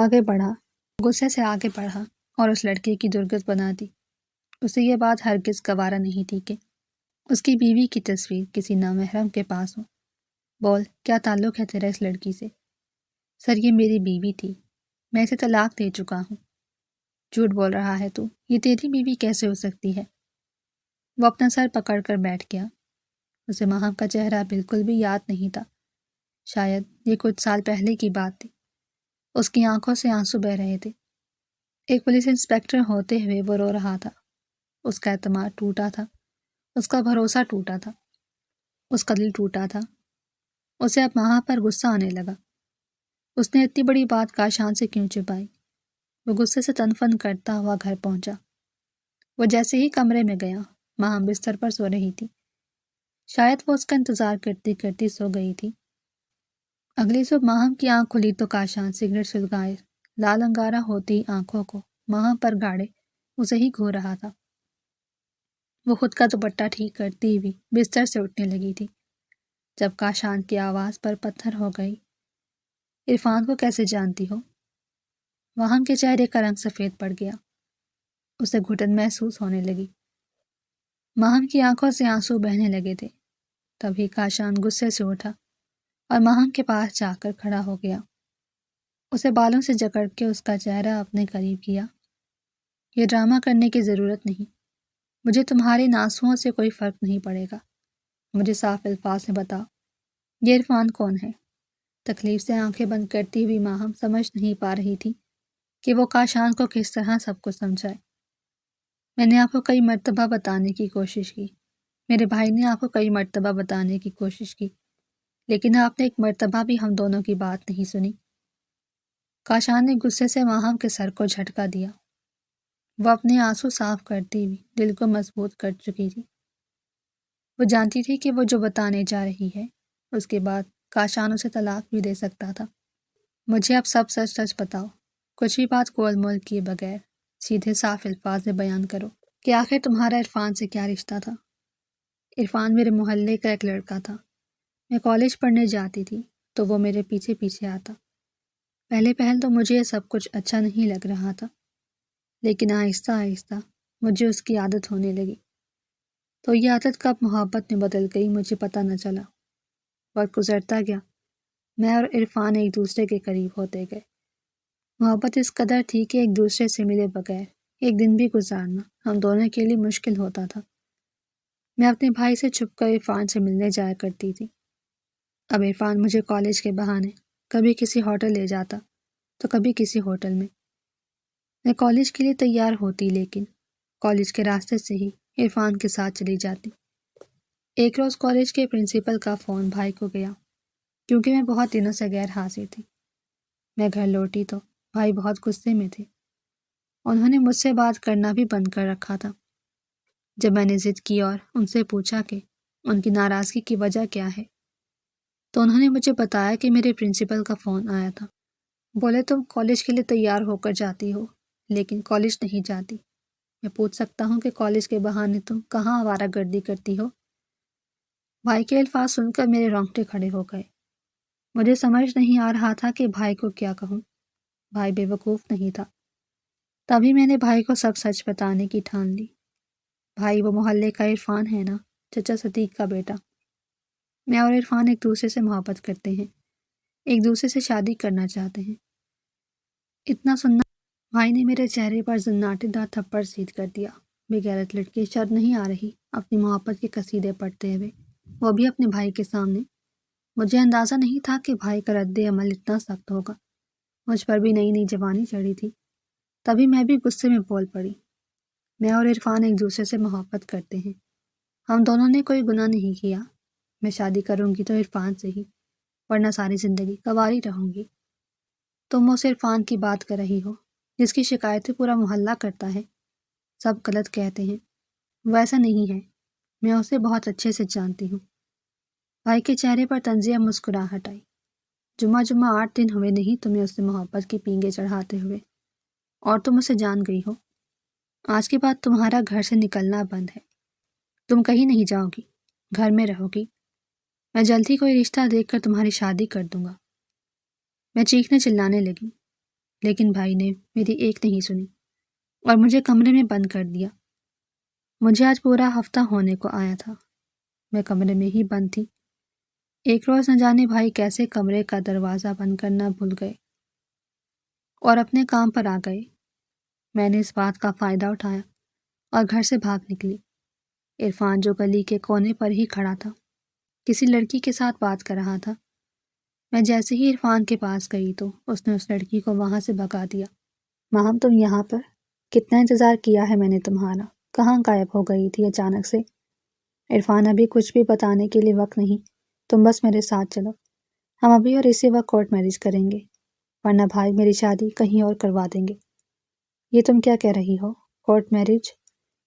آگے بڑھا اور اس لڑکے کی درگت بنا دی۔ اسے یہ بات ہرگز گوارا نہیں تھی کہ اس کی بیوی کی تصویر کسی نامحرم کے پاس ہو۔ بول، کیا تعلق ہے تیرا اس لڑکی سے؟ سر، یہ میری بیوی تھی، میں اسے طلاق دے چکا ہوں۔ جھوٹ بول رہا ہے تو، یہ تیری بیوی کیسے ہو سکتی ہے؟ وہ اپنا سر پکڑ کر بیٹھ گیا۔ اسے ماہم کا چہرہ بالکل بھی یاد نہیں تھا۔ شاید یہ کچھ سال پہلے کی بات تھی۔ اس کی آنکھوں سے آنسو بہہ رہے تھے۔ ایک پولیس انسپکٹر ہوتے ہوئے وہ رو رہا تھا۔ اس کا اعتماد ٹوٹا تھا، اس کا بھروسہ ٹوٹا تھا، اس کا دل ٹوٹا تھا۔ اسے اب ماہا پر غصہ آنے لگا۔ اس نے اتنی بڑی بات کاشان سے کیوں چھپائی؟ وہ غصے سے تنفن کرتا ہوا گھر پہنچا۔ وہ جیسے ہی کمرے میں گیا، ماہم بستر پر سو رہی تھی۔ شاید وہ اس کا انتظار کرتی کرتی سو گئی تھی۔ اگلی صبح ماہم کی آنکھ کھلی تو کاشان سگریٹ سلگائے لال انگارہ ہوتی آنکھوں کو ماہم پر گاڑے اسے ہی گھور رہا تھا۔ وہ خود کا دوپٹہ ٹھیک کرتی ہوئی بستر سے اٹھنے لگی تھی جب کاشان کی آواز پر پتھر ہو گئی۔ عرفان کو کیسے جانتی ہو؟ ماہم کے چہرے کا رنگ سفید پڑ گیا۔ اسے گھٹن محسوس ہونے لگی۔ ماہم کی آنکھوں سے آنسو بہنے لگے تھے۔ تبھی کاشان غصے سے اٹھا اور ماہم کے پاس جا کر کھڑا ہو گیا۔ اسے بالوں سے جکڑ کے اس کا چہرہ اپنے قریب کیا۔ یہ ڈرامہ کرنے کی ضرورت نہیں۔ مجھے تمہارے آنسوؤں سے کوئی فرق نہیں پڑے گا۔ مجھے صاف الفاظ میں بتاؤ، یہ عرفان کون ہے؟ تکلیف سے آنکھیں بند کرتی ہوئی ماہم سمجھ نہیں پا رہی تھی کہ وہ کاشان کو کس طرح سب کچھ سمجھائے۔ میں نے آپ کو کئی مرتبہ بتانے کی کوشش کی، میرے بھائی نے آپ کو کئی مرتبہ بتانے کی کوشش کی، لیکن آپ نے ایک مرتبہ بھی ہم دونوں کی بات نہیں سنی۔ کاشان نے غصے سے ماہم کے سر کو جھٹکا دیا۔ وہ اپنے آنسو صاف کرتی ہوئی دل کو مضبوط کر چکی تھی۔ وہ جانتی تھی کہ وہ جو بتانے جا رہی ہے اس کے بعد کاشان اسے طلاق بھی دے سکتا تھا۔ مجھے اب سب سچ سچ بتاؤ، کچھ بھی بات گول مول کیے بغیر سیدھے صاف الفاظ میں بیان کرو کہ آخر تمہارا عرفان سے کیا رشتہ تھا؟ عرفان میرے محلے کا ایک لڑکا تھا۔ میں کالج پڑھنے جاتی تھی تو وہ میرے پیچھے پیچھے آتا۔ پہل تو مجھے یہ سب کچھ اچھا نہیں لگ رہا تھا، لیکن آہستہ آہستہ مجھے اس کی عادت ہونے لگی۔ تو یہ عادت کب محبت میں بدل گئی مجھے پتہ نہ چلا۔ وقت گزرتا گیا، میں اور عرفان ایک دوسرے کے قریب ہوتے گئے۔ محبت اس قدر تھی کہ ایک دوسرے سے ملے بغیر ایک دن بھی گزارنا ہم دونوں کے لیے مشکل ہوتا تھا۔ میں اپنے بھائی سے چھپ کر عرفان سے ملنے جایا کرتی تھی۔ اب عرفان مجھے کالج کے بہانے کبھی کسی ہوٹل لے جاتا تو کبھی کسی ہوٹل میں۔ میں کالج کے لیے تیار ہوتی، لیکن کالج کے راستے سے ہی عرفان کے ساتھ چلی جاتی۔ ایک روز کالج کے پرنسپل کا فون بھائی کو گیا، کیونکہ میں بہت دنوں سے غیر حاضر تھی۔ میں گھر لوٹی تو بھائی بہت غصے میں تھے۔ انہوں نے مجھ سے بات کرنا بھی بند کر رکھا تھا۔ جب میں نے ضد کی اور ان سے پوچھا کہ ان کی ناراضگی کی وجہ کیا ہے، تو انہوں نے مجھے بتایا کہ میرے پرنسپل کا فون آیا تھا۔ بولے تم کالج کے لیے تیار ہو کر جاتی ہو لیکن کالج نہیں جاتی۔ میں پوچھ سکتا ہوں کہ کالج کے بہانے تم کہاں آوارہ گردی کرتی ہو؟ بھائی کے الفاظ سن کر میرے رونگٹے کھڑے ہو گئے۔ مجھے سمجھ نہیں آ رہا تھا کہ بھائی کو کیا کہوں۔ بھائی بے وقوف نہیں تھا۔ تبھی میں نے بھائی کو سب سچ بتانے کی ٹھان لی۔ بھائی، وہ محلے کا عرفان ہے نا، چچا صدیق کا بیٹا۔ میں اور عرفان ایک دوسرے سے محبت کرتے ہیں، ایک دوسرے سے شادی کرنا چاہتے ہیں۔ اتنا سننا بھائی نے میرے چہرے پر زناٹے دار تھپڑ سیدھ کر دیا۔ بغیرت لڑکی شرم نہیں آ رہی اپنی محبت کے قصیدے پڑھتے ہوئے، وہ بھی اپنے بھائی کے سامنے۔ مجھے اندازہ نہیں تھا کہ بھائی کا رد عمل اتنا سخت ہوگا۔ مجھ پر بھی نئی نئی جوانی چڑھی تھی۔ تبھی میں بھی غصے میں بول پڑی۔ میں اور عرفان ایک دوسرے سے محبت کرتے ہیں، ہم دونوں نے کوئی گناہ نہیں کیا۔ میں شادی کروں گی تو عرفان سے ہی، ورنہ ساری زندگی کنواری رہوں گی۔ تم اس عرفان کی بات کر رہی ہو جس کی شکایتیں پورا محلہ کرتا ہے۔ سب غلط کہتے ہیں، وہ ایسا نہیں ہے، میں اسے بہت اچھے سے جانتی ہوں۔ بھائی کے چہرے پر طنزیہ مسکراہٹ آئی۔ جمعہ 8 دن ہوئے نہیں تمہیں اس سے محبت کی پینگیں چڑھاتے ہوئے، اور تم اسے جان گئی ہو۔ آج کے بعد تمہارا گھر سے نکلنا بند ہے، تم کہیں نہیں جاؤ گی، گھر میں رہو گی۔ میں جلد ہی کوئی رشتہ دیکھ کر تمہاری شادی کر دوں گا۔ میں چیخنے چلانے لگی، لیکن بھائی نے میری ایک نہیں سنی اور مجھے کمرے میں بند کر دیا۔ مجھے آج پورا ہفتہ ہونے کو آیا تھا، میں کمرے میں ہی بند تھی۔ ایک روز نہ جانے بھائی کیسے کمرے کا دروازہ بند کرنا بھول گئے اور اپنے کام پر آ گئے۔ میں نے اس بات کا فائدہ اٹھایا اور گھر سے بھاگ نکلی۔ عرفان جو گلی کے کونے پر ہی کھڑا تھا، کسی لڑکی کے ساتھ بات کر رہا تھا۔ میں جیسے ہی عرفان کے پاس گئی تو اس نے اس لڑکی کو وہاں سے بھگا دیا۔ ماہم تم یہاں پر؟ کتنا انتظار کیا ہے میں نے تمہارا، کہاں غائب ہو گئی تھی اچانک سے؟ عرفان ابھی کچھ بھی بتانے کے لیے وقت نہیں، تم بس میرے ساتھ چلو، ہم ابھی اور اسی وقت کورٹ میرج کریں گے، ورنہ بھائی میری شادی کہیں اور کروا دیں گے۔ یہ تم کیا کہہ رہی ہو؟ Court marriage?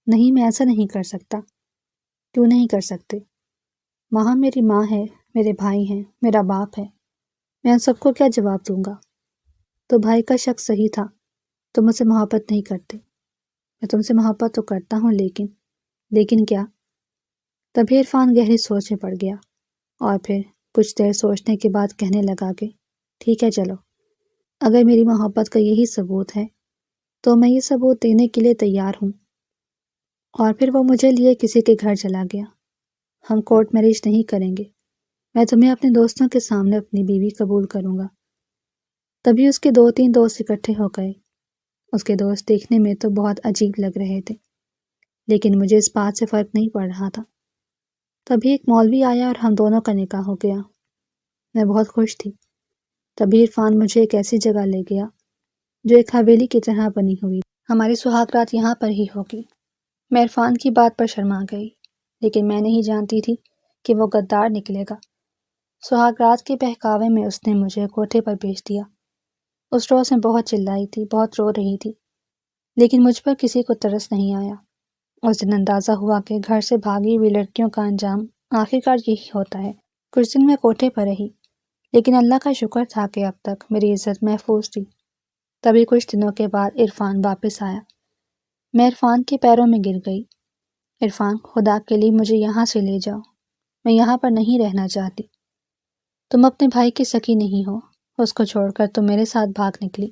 نہیں، میں ایسا نہیں کر سکتا۔ کیوں نہیں کر سکتے؟ ماہم میری ماں ہے، میرے بھائی ہیں، میرا باپ ہے، میں ان سب کو کیا جواب دوں گا؟ تو بھائی کا شک صحیح تھا، تم مجھ سے محبت نہیں کرتے۔ میں تم سے محبت تو کرتا ہوں، لیکن کیا؟ تبھی عرفان گہری سوچ میں پڑ گیا اور پھر کچھ دیر سوچنے کے بعد کہنے لگا کہ ٹھیک ہے چلو، اگر میری محبت کا یہی ثبوت ہے تو میں یہ ثبوت دینے کے لیے تیار ہوں۔ اور پھر وہ مجھے لیے کسی کے گھر چلا گیا۔ ہم کورٹ میرج نہیں کریں گے، میں تمہیں اپنے دوستوں کے سامنے اپنی بیوی قبول کروں گا۔ تبھی اس کے 2-3 دوست اکٹھے ہو گئے۔ اس کے دوست دیکھنے میں تو بہت عجیب لگ رہے تھے، لیکن مجھے اس بات سے فرق نہیں پڑ رہا تھا۔ تبھی ایک مولوی آیا اور ہم دونوں کا نکاح ہو گیا۔ میں بہت خوش تھی۔ تبھی عرفان مجھے ایک ایسی جگہ لے گیا جو ایک حویلی کی طرح بنی ہوئی، ہماری سہاگ رات یہاں پر ہی ہوگی۔ میں عرفان کی بات پر شرما گئی، لیکن میں نہیں جانتی تھی کہ وہ غدار نکلے گا۔ سہاگ رات کے بہکاوے میں اس نے مجھے کوٹھے پر بھیج دیا۔ اس روز میں بہت چلائی تھی، بہت رو رہی تھی، لیکن مجھ پر کسی کو ترس نہیں آیا۔ اس دن اندازہ ہوا کہ گھر سے بھاگی ہوئی لڑکیوں کا انجام آخرکار یہی ہوتا ہے۔ کچھ دن میں کوٹھے پر رہی، لیکن اللہ کا شکر تھا کہ اب تک میری عزت محفوظ تھی۔ تبھی کچھ دنوں کے بعد عرفان واپس آیا۔ میں عرفان کے پیروں میں گر گئی۔ عرفان، خدا کے لیے مجھے یہاں سے لے جاؤ، میں یہاں پر نہیں رہنا چاہتی۔ تم اپنے بھائی کی سکی نہیں ہو، اس کو چھوڑ کر تم میرے ساتھ بھاگ نکلی،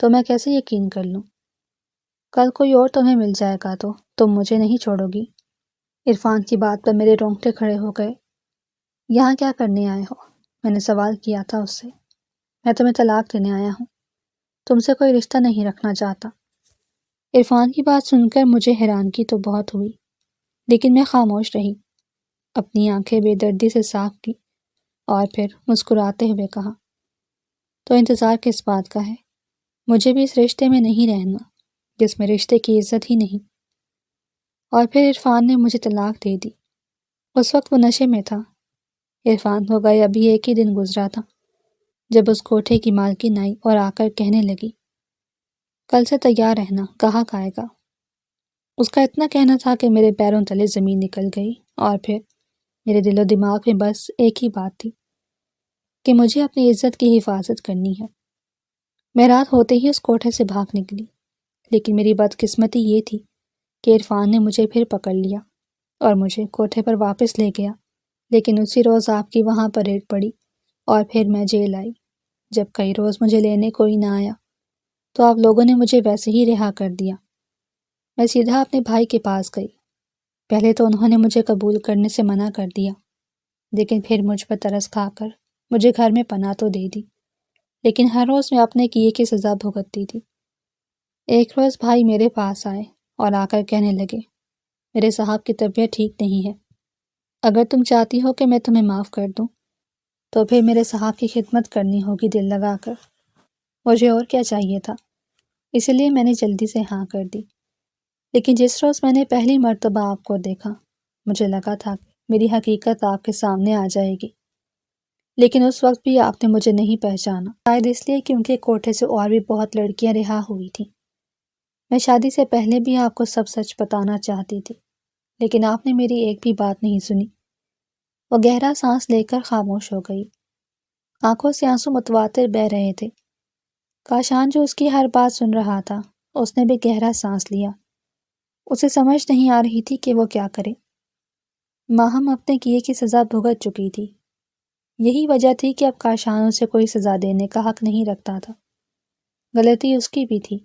تو میں کیسے یقین کر لوں؟ کل کوئی اور تمہیں مل جائے گا تو تم مجھے نہیں چھوڑو گی؟ عرفان کی بات پر میرے رونگٹے کھڑے ہو گئے۔ یہاں کیا کرنے آئے ہو؟ میں نے سوال کیا تھا اس سے۔ میں تمہیں طلاق دینے آیا ہوں، تم سے کوئی رشتہ نہیں رکھنا چاہتا۔ عرفان کی بات سن کر مجھے حیرانگی تو بہت ہوئی، لیکن میں خاموش رہی، اپنی آنکھیں بے دردی سے صاف کی اور پھر مسکراتے ہوئے کہا، تو انتظار کس بات کا ہے؟ مجھے بھی اس رشتے میں نہیں رہنا جس میں رشتے کی عزت ہی نہیں۔ اور پھر عرفان نے مجھے طلاق دے دی۔ اس وقت وہ نشے میں تھا۔ عرفان ہو گئے ابھی ایک ہی دن گزرا تھا جب اس کوٹھے کی مالکن آئی اور آ کر کہنے لگی، کل سے تیار رہنا، گاہک آئے گا۔ اس کا اتنا کہنا تھا کہ میرے پیروں تلے زمین نکل گئی، اور پھر میرے دل و دماغ میں بس ایک ہی بات تھی کہ مجھے اپنی عزت کی حفاظت کرنی ہے۔ میں رات ہوتے ہی اس کوٹھے سے بھاگ نکلی، لیکن میری بدقسمتی یہ تھی کہ عرفان نے مجھے پھر پکڑ لیا اور مجھے کوٹھے پر واپس لے گیا۔ لیکن اسی روز آپ کی وہاں پر ریڈ پڑی اور پھر میں جیل آئی۔ جب کئی روز مجھے لینے کوئی نہ آیا تو آپ لوگوں نے مجھے ویسے ہی رہا کر دیا۔ میں سیدھا اپنے بھائی کے پاس گئی۔ پہلے تو انہوں نے مجھے قبول کرنے سے منع کر دیا، لیکن پھر مجھ پر ترس کھا کر مجھے گھر میں پناہ تو دے دی، لیکن ہر روز میں اپنے کیے کی سزا بھگتتی تھی۔ ایک روز بھائی میرے پاس آئے اور آ کر کہنے لگے، میرے صاحب کی طبیعت ٹھیک نہیں ہے، اگر تم چاہتی ہو کہ میں تمہیں معاف کر دوں تو پھر میرے صاحب کی خدمت کرنی ہوگی دل لگا کر۔ مجھے اور کیا چاہیے تھا، اسی لیے میں نے جلدی سے ہاں کر دی۔ لیکن جس روز میں نے پہلی مرتبہ آپ کو دیکھا، مجھے لگا تھا کہ میری حقیقت آپ کے سامنے آ جائے گی، لیکن اس وقت بھی آپ نے مجھے نہیں پہچانا، شاید اس لیے کیونکہ کوٹھے سے اور بھی بہت لڑکیاں رہا ہوئی تھیں۔ میں شادی سے پہلے بھی آپ کو سب سچ بتانا چاہتی تھی، لیکن آپ نے میری ایک بھی بات نہیں سنی۔ وہ گہرا سانس لے کر خاموش ہو گئی۔ آنکھوں سے آنسو متواتر بہہ رہے تھے۔ کاشان جو اس کی ہر بات سن رہا تھا، اس نے بھی گہرا سانس لیا۔ اسے سمجھ نہیں آ رہی تھی کہ وہ کیا کرے۔ ماہم اپنے کیے کی سزا بھگت چکی تھی۔ یہی وجہ تھی کہ اب کاشان اسے کوئی سزا دینے کا حق نہیں رکھتا تھا۔ غلطی اس کی بھی تھی۔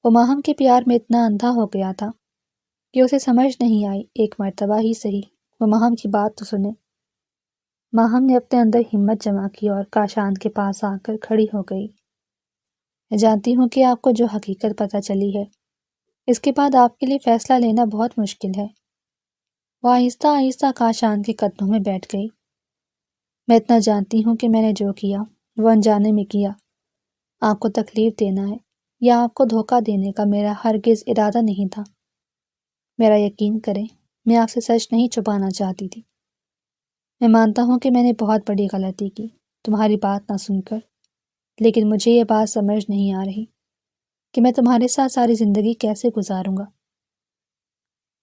وہ ماہم کے پیار میں اتنا اندھا ہو گیا تھا کہ اسے سمجھ نہیں آئی ایک مرتبہ ہی صحیح وہ ماہم کی بات تو سنے۔ ماہم نے اپنے اندر ہمت جمع کی اور کاشان کے پاس آ کر کھڑی ہو گئی۔ میں جانتی ہوں کہ آپ کو جو حقیقت پتہ چلی ہے، اس کے بعد آپ کے لیے فیصلہ لینا بہت مشکل ہے۔ وہ آہستہ آہستہ کاشان کے قدموں میں بیٹھ گئی۔ میں اتنا جانتی ہوں کہ میں نے جو کیا وہ انجانے میں کیا۔ آپ کو تکلیف دینا ہے یا آپ کو دھوکہ دینے کا میرا ہرگز ارادہ نہیں تھا۔ میرا یقین کریں، میں آپ سے سچ نہیں چھپانا چاہتی تھی۔ میں مانتا ہوں کہ میں نے بہت بڑی غلطی کی تمہاری بات نہ سن کر، لیکن مجھے یہ بات سمجھ نہیں آ رہی کہ میں تمہارے ساتھ ساری زندگی کیسے گزاروں گا۔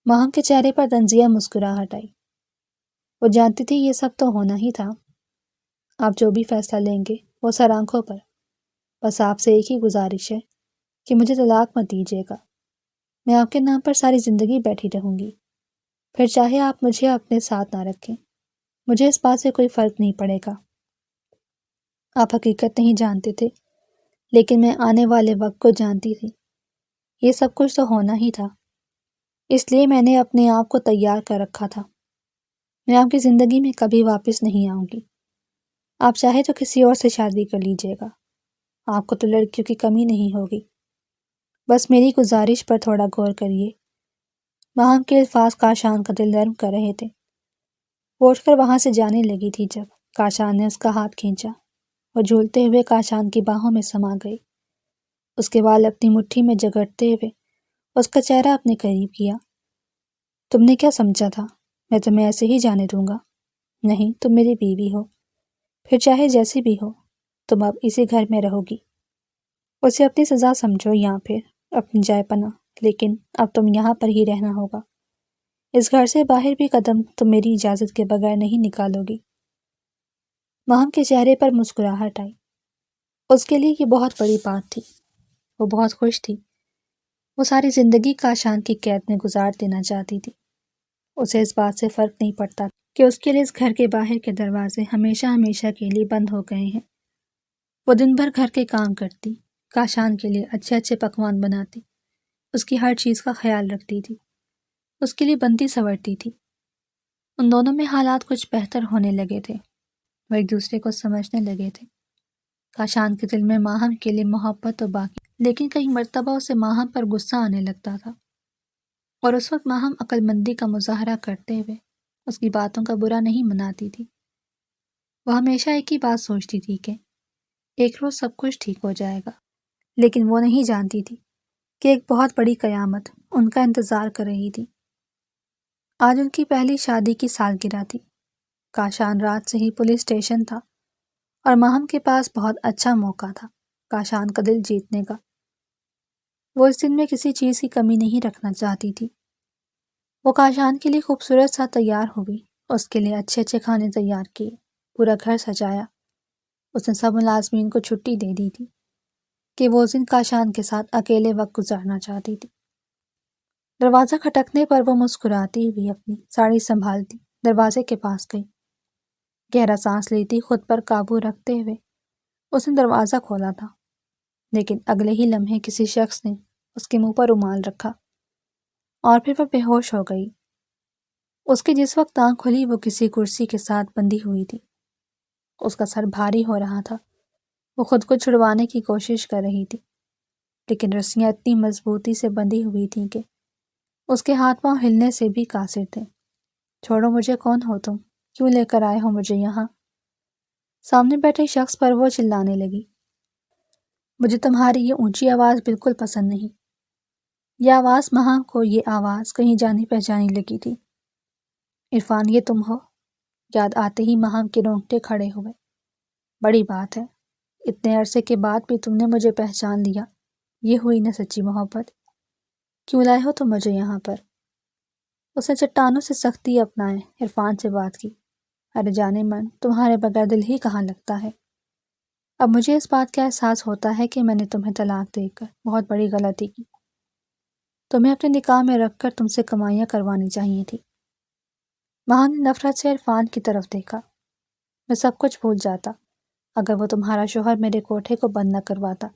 ماہم کے چہرے پر طنزیہ مسکراہٹ آئی۔ وہ جانتی تھی یہ سب تو ہونا ہی تھا۔ آپ جو بھی فیصلہ لیں گے وہ سر آنکھوں پر۔ بس آپ سے ایک ہی گزارش ہے کہ مجھے طلاق مت دیجیے گا۔ میں آپ کے نام پر ساری زندگی بیٹھی رہوں گی، پھر چاہے آپ مجھے اپنے ساتھ نہ رکھیں، مجھے اس بات سے کوئی فرق نہیں پڑے گا۔ آپ حقیقت نہیں جانتے تھے، لیکن میں آنے والے وقت کو جانتی تھی۔ یہ سب کچھ تو ہونا ہی تھا، اس لیے میں نے اپنے آپ کو تیار کر رکھا تھا۔ میں آپ کی زندگی میں کبھی واپس نہیں آؤں گی۔ آپ چاہے تو کسی اور سے شادی کر لیجیے گا، آپ کو تو لڑکیوں کی کمی نہیں ہوگی۔ بس میری گزارش پر تھوڑا غور کریے۔ ماہم کے الفاظ کاشان کا دل نرم کر رہے تھے۔ وہ اٹھ کر وہاں سے جانے لگی تھی جب کاشان نے اس کا ہاتھ کھینچا۔ وہ جھولتے ہوئے کاشان کی باہوں میں سما گئی۔ اس کے بال اپنی مٹھی میں جگڑتے ہوئے اس کا چہرہ اپنے قریب کیا۔ تم نے کیا سمجھا تھا میں تمہیں ایسے ہی جانے دوں گا؟ نہیں، تم میری بیوی ہو، پھر چاہے جیسی بھی ہو، تم اب اسی گھر میں رہو گی۔ اسے اپنی سزا سمجھو یا پھر اپنی جائے پناہ، لیکن اب تم یہاں پر ہی رہنا ہوگا۔ اس گھر سے باہر بھی قدم تم میری اجازت کے بغیر نہیں نکالو گی۔ ماہم کے چہرے پر مسکراہٹ آئی۔ اس کے لیے یہ بہت بڑی بات تھی۔ وہ بہت خوش تھی۔ وہ ساری زندگی کاشان کی قید میں گزار دینا چاہتی تھی۔ اسے اس بات سے فرق نہیں پڑتا کہ اس کے لیے اس گھر کے باہر کے دروازے ہمیشہ ہمیشہ کے لیے بند ہو گئے ہیں۔ وہ دن بھر گھر کے کام کرتی، کاشان کے لیے اچھے اچھے پکوان بناتی، اس کی ہر چیز کا خیال رکھتی تھی، اس کے لیے بنتی سنورتی تھی۔ ان دونوں میں حالات کچھ بہتر ہونے لگے تھے۔ وہ ایک دوسرے کو سمجھنے لگے تھے۔ کاشان کے دل میں ماہم کے لیے محبت تو باقی، لیکن کئی مرتبہ اسے ماہم پر غصہ آنے لگتا تھا، اور اس وقت ماہم عقل مندی کا مظاہرہ کرتے ہوئے اس کی باتوں کا برا نہیں مناتی تھی۔ وہ ہمیشہ ایک ہی بات سوچتی تھی کہ ایک روز سب کچھ ٹھیک ہو جائے گا، لیکن وہ نہیں جانتی تھی کہ ایک بہت بڑی قیامت ان کا انتظار کر رہی تھی۔ آج ان کی پہلی شادی کی سالگرہ تھی۔ کاشان رات سے ہی پولیس اسٹیشن تھا اور ماہم کے پاس بہت اچھا موقع تھا کاشان کا دل جیتنے کا۔ وہ اس دن میں کسی چیز کی کمی نہیں رکھنا چاہتی تھی۔ وہ کاشان کے لیے خوبصورت سا تیار ہوئی، اس کے لیے اچھے اچھے کھانے تیار کیے، پورا گھر سجایا۔ اس نے سب ملازمین کو چھٹی دے دی تھی کہ وہ اس دن کاشان کے ساتھ اکیلے وقت گزارنا چاہتی تھی۔ دروازہ کھٹکنے پر وہ مسکراتی ہوئی اپنی ساڑی سنبھالتی دروازے کے پاس گئی۔ گہرا سانس لیتی خود پر قابو رکھتے ہوئے اس نے دروازہ کھولا تھا، لیکن اگلے ہی لمحے کسی شخص نے اس کے منہ پر رومال رکھا اور پھر وہ بے ہوش ہو گئی۔ اس کی جس وقت آنکھ کھلی وہ کسی کرسی کے ساتھ بندھی ہوئی تھی۔ اس کا سر بھاری ہو رہا تھا۔ وہ خود کو چھڑوانے کی کوشش کر رہی تھی، لیکن رسیاں اتنی مضبوطی سے بندھی ہوئی تھیں کہ اس کے ہاتھ پاؤں ہلنے سے بھی قاصر تھے۔ چھوڑو مجھے، کون ہو تم؟ کیوں لے کر آئے ہو مجھے یہاں؟ سامنے بیٹھے شخص پر وہ چلانے لگی۔ مجھے تمہاری یہ اونچی آواز بالکل پسند نہیں۔ یہ آواز ماہم کو یہ آواز کہیں جانی پہچانی لگی تھی۔ عرفان، یہ تم ہو؟ یاد آتے ہی ماہم کے رونگٹے کھڑے ہوئے۔ بڑی بات ہے، اتنے عرصے کے بعد بھی تم نے مجھے پہچان لیا۔ یہ ہوئی نہ سچی محبت۔ کیوں لائے ہو تم مجھے یہاں پر؟ اس نے چٹانوں سے سختی اپنائے عرفان سے بات کی۔ ارے جانے من، تمہارے بغیر دل ہی کہاں لگتا ہے؟ اب مجھے اس بات کا احساس ہوتا ہے کہ میں نے تمہیں طلاق دے کر بہت بڑی غلطی کی۔ تمہیں اپنے نکاح میں رکھ کر تم سے کمائیاں کروانی چاہیے تھی۔ ماہم نے نفرت سے عرفان کی طرف دیکھا۔ میں سب کچھ بھول جاتا اگر وہ تمہارا شوہر میرے کوٹھے کو بند نہ کرواتا،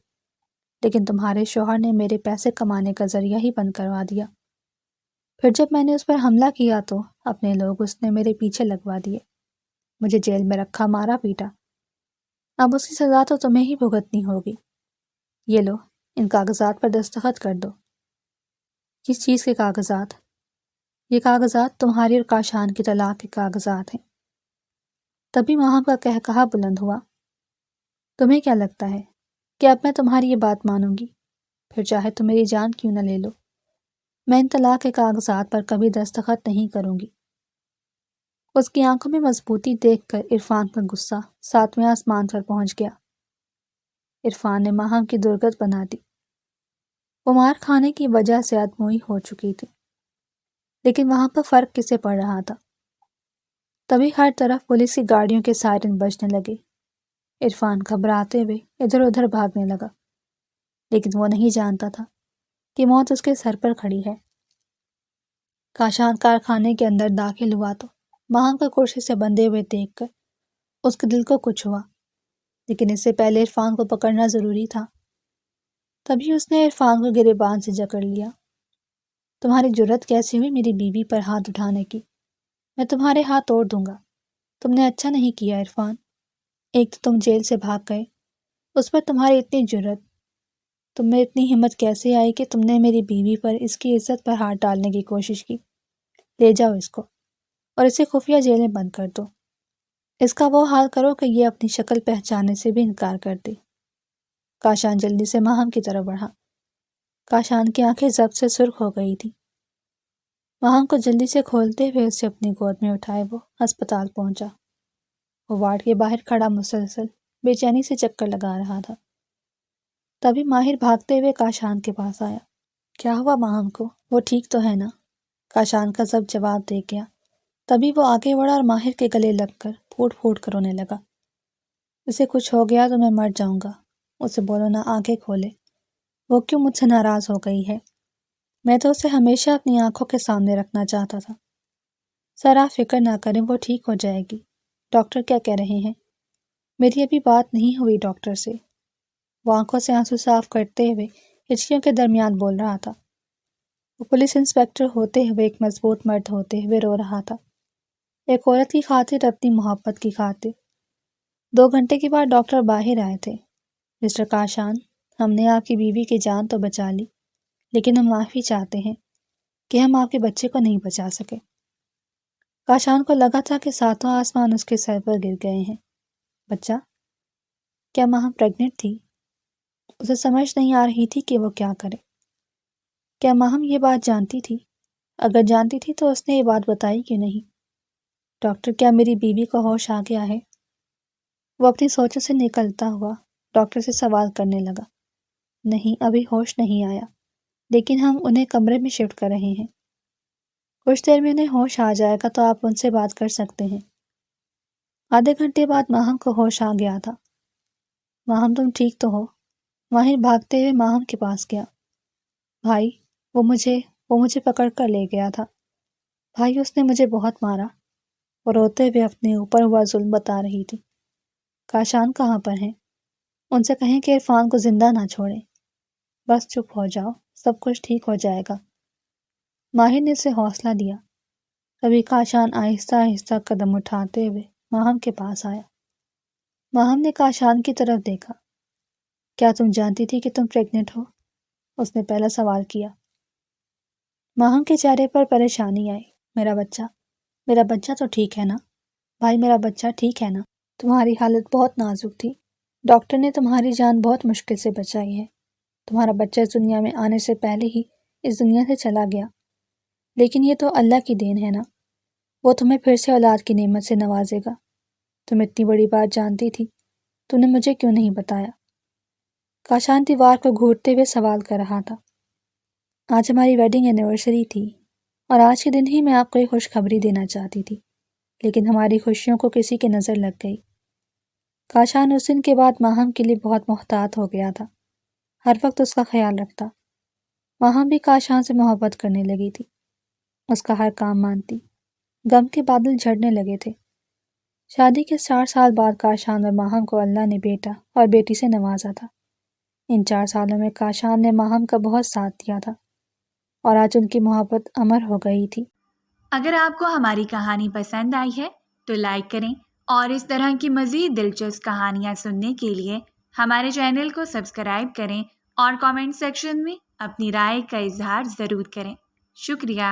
لیکن تمہارے شوہر نے میرے پیسے کمانے کا ذریعہ ہی بند کروا دیا۔ پھر جب میں نے اس پر حملہ کیا تو اپنے لوگ اس نے میرے پیچھے لگوا دیے، مجھے جیل میں رکھا، مارا پیٹا۔ اب اس کی سزا تو تمہیں ہی بھگتنی ہوگی۔ یہ لو، ان کاغذات پر دستخط کر دو۔ کس چیز کے کاغذات؟ یہ کاغذات تمہاری اور کاشان کی طلاق کے کاغذات ہیں۔ تبھی ماہم کا قہقہا بلند ہوا۔ تمہیں کیا لگتا ہے کہ اب میں تمہاری یہ بات مانوں گی؟ پھر چاہے تم میری جان کیوں نہ لے لو، میں ان طلاق کے کاغذات پر کبھی دستخط نہیں کروں گی۔ اس کی آنکھوں میں مضبوطی دیکھ کر عرفان کا غصہ 7ویں آسمان پر پہنچ گیا۔ عرفان نے ماہم کی درگت بنا دی۔ وہ مار کھانے کی وجہ سے ادموئی ہو چکی تھی، لیکن وہاں پر فرق کسے پڑ رہا تھا؟ تبھی ہر طرف پولیس کی گاڑیوں کے سائرن بجنے لگے۔ عرفان گھبراتے ہوئے ادھر ادھر بھاگنے لگا، لیکن وہ نہیں جانتا تھا کہ موت اس کے سر پر کھڑی ہے۔ کاشان کارخانے کے اندر داخل ہوا تو ماہم کو کرسی سے بندھے ہوئے دیکھ کر اس کے دل کو کچھ ہوا، لیکن اس سے پہلے عرفان کو پکڑنا ضروری تھا۔ تبھی اس نے عرفان کو گریبان سے جکڑ لیا۔ تمہاری جرت کیسی ہوئی میری بیوی پر ہاتھ اٹھانے کی؟ میں تمہارے ہاتھ توڑ دوں گا۔ تم نے اچھا نہیں کیا عرفان۔ ایک تو تم جیل سے بھاگ گئے، اس پر تمہاری اتنی جرت، تم میں اتنی ہمت کیسے آئی کہ تم نے میری بیوی پر، اس کی عزت پر ہاتھ ڈالنے کی کوشش کی؟ لے جاؤ اس کو اور اسے خفیہ جیل میں بند کر دو۔ اس کا وہ حال کرو کہ یہ اپنی شکل پہچاننے سے بھی انکار کر دے۔ کاشان جلدی سے ماہم کی طرف بڑھا۔ کاشان کی آنکھیں ضبط سے سرخ ہو گئی تھی۔ ماہم کو جلدی سے کھولتے ہوئے اسے اپنی گود میں اٹھائے وہ ہسپتال پہنچا۔ وہ وارڈ کے باہر کھڑا مسلسل بے چینی سے چکر لگا رہا تھا۔ تبھی ماہر بھاگتے ہوئے کاشان کے پاس آیا۔ کیا ہوا ماہم کو؟ وہ ٹھیک تو ہے نا؟ کاشان کا سب جواب دے گیا۔ تبھی وہ آگے بڑھا اور ماہر کے گلے لگ کر پھوٹ پھوٹ کر رونے لگا۔ اسے کچھ ہو گیا تو میں مر جاؤں گا۔ اسے بولو نہ آنکھیں کھولے۔ وہ کیوں مجھ سے ناراض ہو گئی ہے؟ میں تو اسے ہمیشہ اپنی آنکھوں کے سامنے رکھنا چاہتا تھا۔ سر آپ فکر نہ کریں، وہ ٹھیک ہو جائے گی۔ ڈاکٹر کیا کہہ رہے ہیں؟ میری ابھی بات نہیں ہوئی ڈاکٹر سے۔ وہ آنکھوں سے آنسو صاف کرتے ہوئے ہچکیوں کے درمیان بول رہا تھا۔ وہ پولیس انسپکٹر ہوتے ہوئے ایک مضبوط مرد ہوتے ہوئے رو رہا تھا، ایک عورت کی خاطر، اپنی محبت کی خاطر۔ 2 گھنٹے کے بعد ڈاکٹر باہر آئے تھے۔ مسٹر کاشان، ہم نے آپ کی بیوی کی جان تو بچا لی، لیکن ہم معافی چاہتے ہیں کہ ہم آپ کے بچے کو نہیں بچا سکے۔ کاشان کو لگا تھا کہ 7واں آسمان اس کے سر پر گر گئے ہیں۔ بچہ؟ کیا ماہم پریگننٹ تھی؟ اسے سمجھ نہیں آ رہی تھی کہ وہ کیا کرے۔ کیا ماہم یہ بات جانتی تھی؟ اگر جانتی تھی تو اس نے یہ بات بتائی کیوں نہیں؟ ڈاکٹر، کیا میری بیوی کو ہوش آ گیا ہے؟ وہ اپنی سوچوں سے نکلتا ہوا ڈاکٹر سے سوال کرنے لگا۔ نہیں، ابھی ہوش نہیں آیا، لیکن ہم انہیں کمرے میں شفٹ کر رہے ہیں۔ کچھ دیر میں انہیں ہوش آ جائے گا تو آپ ان سے بات کر سکتے ہیں۔ آدھے گھنٹے بعد ماہم کو ہوش آ گیا تھا۔ ماہم تم ٹھیک تو ہو؟ ماہر بھاگتے ہوئے ماہم کے پاس گیا۔ بھائی، وہ مجھے پکڑ کر لے گیا تھا۔ بھائی، اس نے مجھے بہت مارا۔ وہ روتے ہوئے اپنے اوپر ہوا ظلم بتا رہی تھی۔ کاشان کہاں پر ہیں؟ ان سے کہیں کہ عرفان کو زندہ نہ چھوڑیں۔ بس چپ ہو جاؤ، سب کچھ ٹھیک ہو جائے گا۔ ماہر نے اسے حوصلہ دیا۔ تبھی کاشان آہستہ آہستہ قدم اٹھاتے ہوئے ماہم کے پاس آیا۔ ماہم نے کاشان کی طرف دیکھا۔ کیا تم جانتی تھی کہ تم پریگننٹ ہو؟ اس نے پہلا سوال کیا۔ ماہم کے چہرے پر پریشانی آئی۔ میرا بچہ تو ٹھیک ہے نا؟ بھائی، میرا بچہ ٹھیک ہے نا؟ تمہاری حالت بہت نازک تھی۔ ڈاکٹر نے تمہاری جان بہت مشکل سے بچائی ہے۔ تمہارا بچہ اس دنیا میں آنے سے پہلے ہی اس دنیا سے چلا گیا، لیکن یہ تو اللہ کی دین ہے نا، وہ تمہیں پھر سے اولاد کی نعمت سے نوازے گا۔ تم اتنی بڑی بات جانتی تھی، تم نے مجھے کیوں نہیں بتایا؟ کاشان دیوار کو گھورتے ہوئے سوال کر رہا تھا۔ آج ہماری ویڈنگ اینیورسری تھی اور آج کے دن ہی میں آپ کو ایک خوشخبری دینا چاہتی تھی، لیکن ہماری خوشیوں کو کسی کی نظر لگ گئی۔ کاشان اس دن کے بعد ماہم کے لیے بہت محتاط ہو گیا تھا، ہر وقت اس کا خیال رکھتا۔ ماہم بھی کاشان سے محبت کرنے لگی تھی، اس کا ہر کام مانتی۔ غم کے بادل جھڑنے لگے تھے۔ شادی کے 4 سال بعد کاشان اور ماہم کو اللہ نے بیٹا اور بیٹی سے نوازا تھا۔ ان 4 سالوں میں کاشان نے ماہم کا بہت ساتھ دیا تھا اور آج ان کی محبت امر ہو گئی تھی۔ اگر آپ کو ہماری کہانی پسند آئی ہے تو لائک کریں اور اس طرح کی مزید دلچسپ کہانیاں سننے کے لیے ہمارے چینل کو سبسکرائب کریں اور کامنٹ سیکشن میں اپنی رائے کا اظہار ضرور کریں۔ شکریہ۔